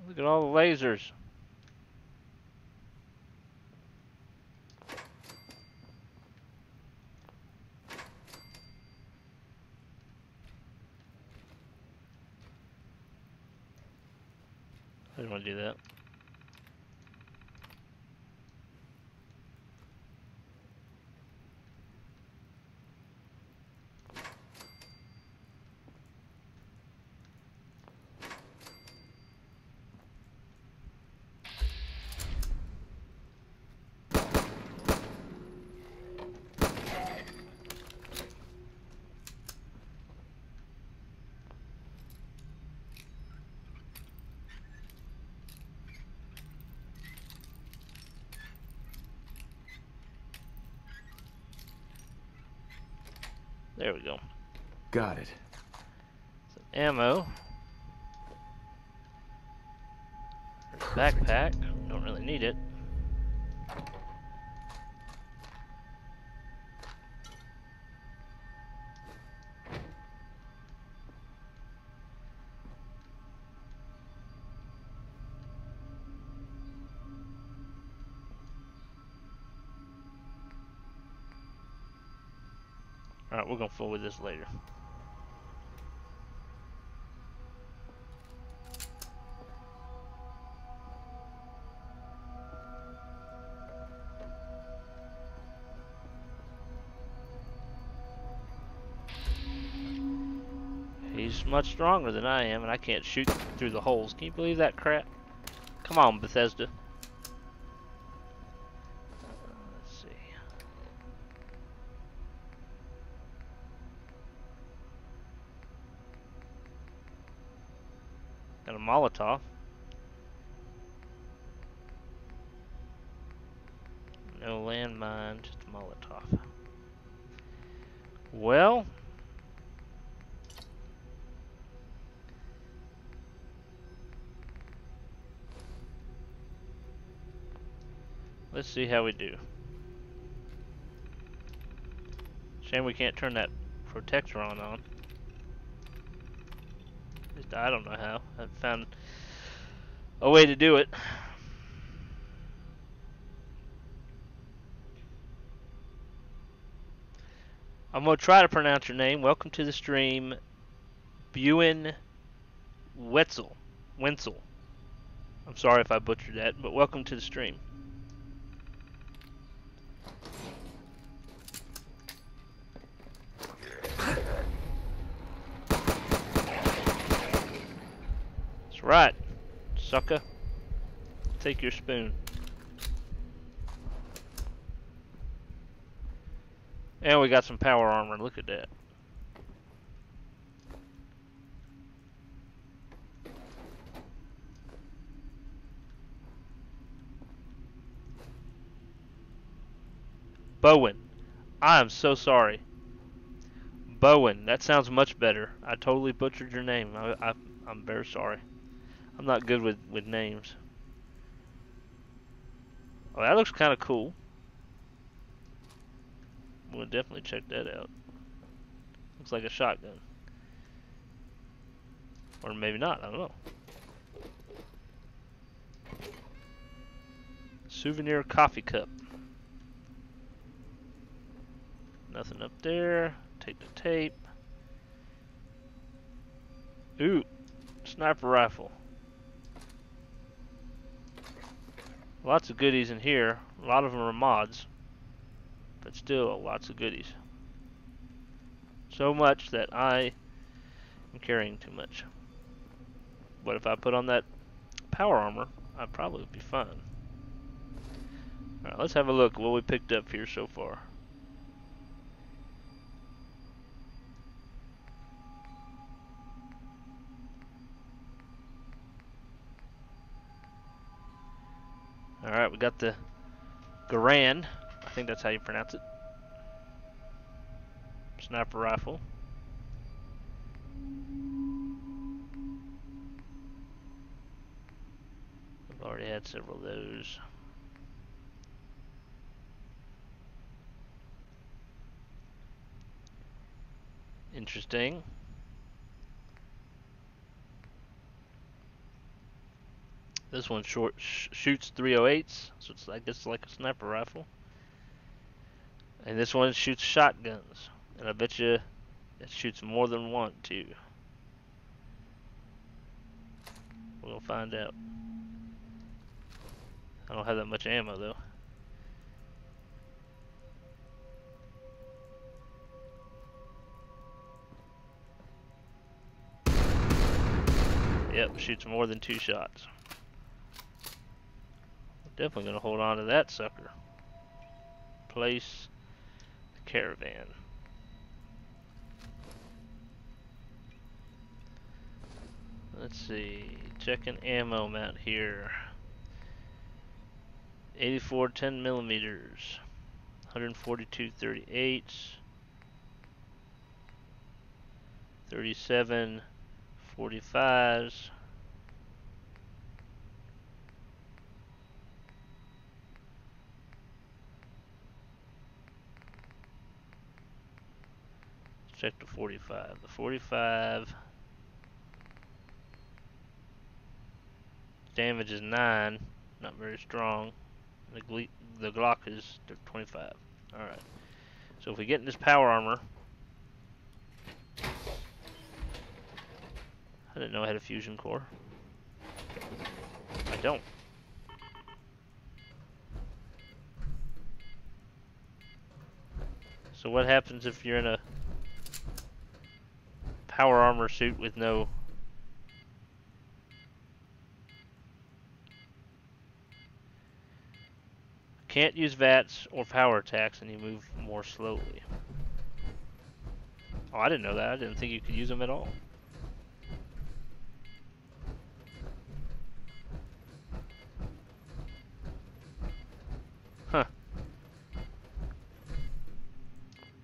Look at all the lasers. I didn't want to do that. There we go. Got it. Some ammo. Backpack. Don't really need it. Alright, we're gonna fool with this later. He's much stronger than I am, and I can't shoot through the holes. Can you believe that crap? Come on, Bethesda. Let's see. Got a Molotov. No landmine, just a Molotov. Well, let's see how we do. Shame we can't turn that protector on. At least I don't know how. I haven't found a way to do it. I'm going to try to pronounce your name. Welcome to the stream, Buin Wetzel. Wenzel. I'm sorry if I butchered that, but welcome to the stream. That's right, sucker. Take your spoon. And we got some power armor. Look at that. Bowen. I am so sorry. Bowen. That sounds much better. I totally butchered your name. I'm very sorry. I'm not good with names. Oh, that looks kind of cool. We'll definitely check that out. Looks like a shotgun. Or maybe not, I don't know. Souvenir coffee cup. Nothing up there. Take the tape. Ooh, sniper rifle. Lots of goodies in here. A lot of them are mods, but still lots of goodies. So much that I am carrying too much. But if I put on that power armor, I'd probably be fine. Alright, let's have a look at what we picked up here so far. Alright, we got the Garand. I think that's how you pronounce it. Sniper rifle. I've already had several of those. Interesting. This one shoots 308s, so it's I guess like a sniper rifle. And this one shoots shotguns, and I bet you it shoots more than one too. We'll find out. I don't have that much ammo though. Yep, shoots more than 2 shots. Definitely gonna hold on to that sucker. Place the caravan. Let's see. Checking ammo mount here. 84 10 millimeters. 142 38s. 37 45s. Check the 45. The 45 damage is 9, not very strong. The Glock is 25. Alright. So if we get in this power armor, I didn't know I had a fusion core. I don't. So what happens if you're in a power armor suit with no... Can't use VATS or power attacks and you move more slowly. Oh, I didn't know that. I didn't think you could use them at all. Huh.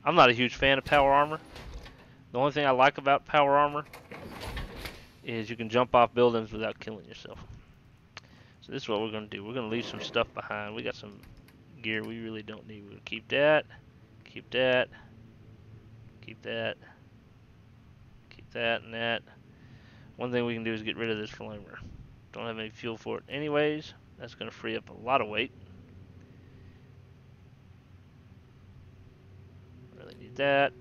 I'm not a huge fan of power armor. The only thing I like about power armor is you can jump off buildings without killing yourself. So this is what we're going to do. We're going to leave some stuff behind. We got some gear we really don't need. We're going to keep that, keep that, keep that, keep that and that. One thing we can do is get rid of this flamer. Don't have any fuel for it anyways. That's going to free up a lot of weight. Really need that.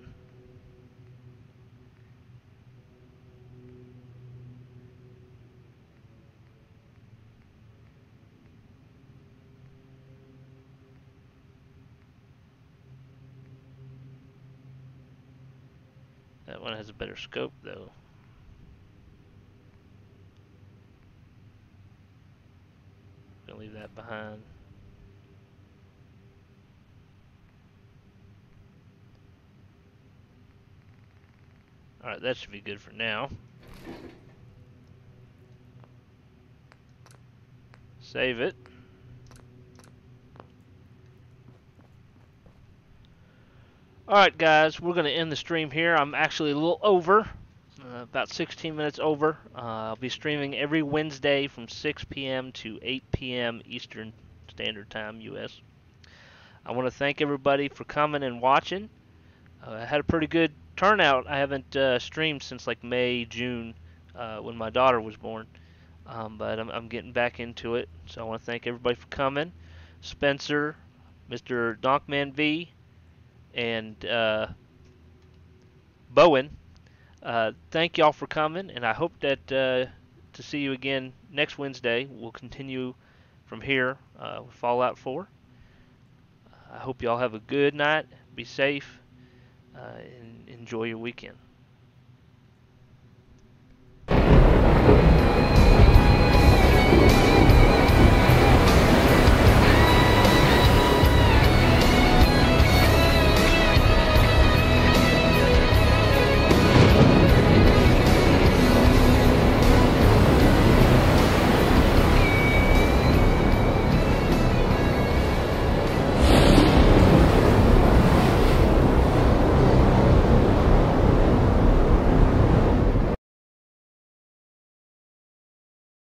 That one has a better scope though. Gonna leave that behind. Alright, that should be good for now. Save it. Alright guys, we're going to end the stream here. I'm actually a little over, about 16 minutes over. I'll be streaming every Wednesday from 6 p.m. to 8 p.m. Eastern Standard Time, U.S. I want to thank everybody for coming and watching. I had a pretty good turnout. I haven't streamed since like May, June, when my daughter was born. But I'm getting back into it. So I want to thank everybody for coming. Spencer, Mr. Donkman V, and Bowen. Thank y'all for coming, and I hope that to see you again next Wednesday. We'll continue from here with Fallout 4. I hope y'all have a good night. Be safe and enjoy your weekend.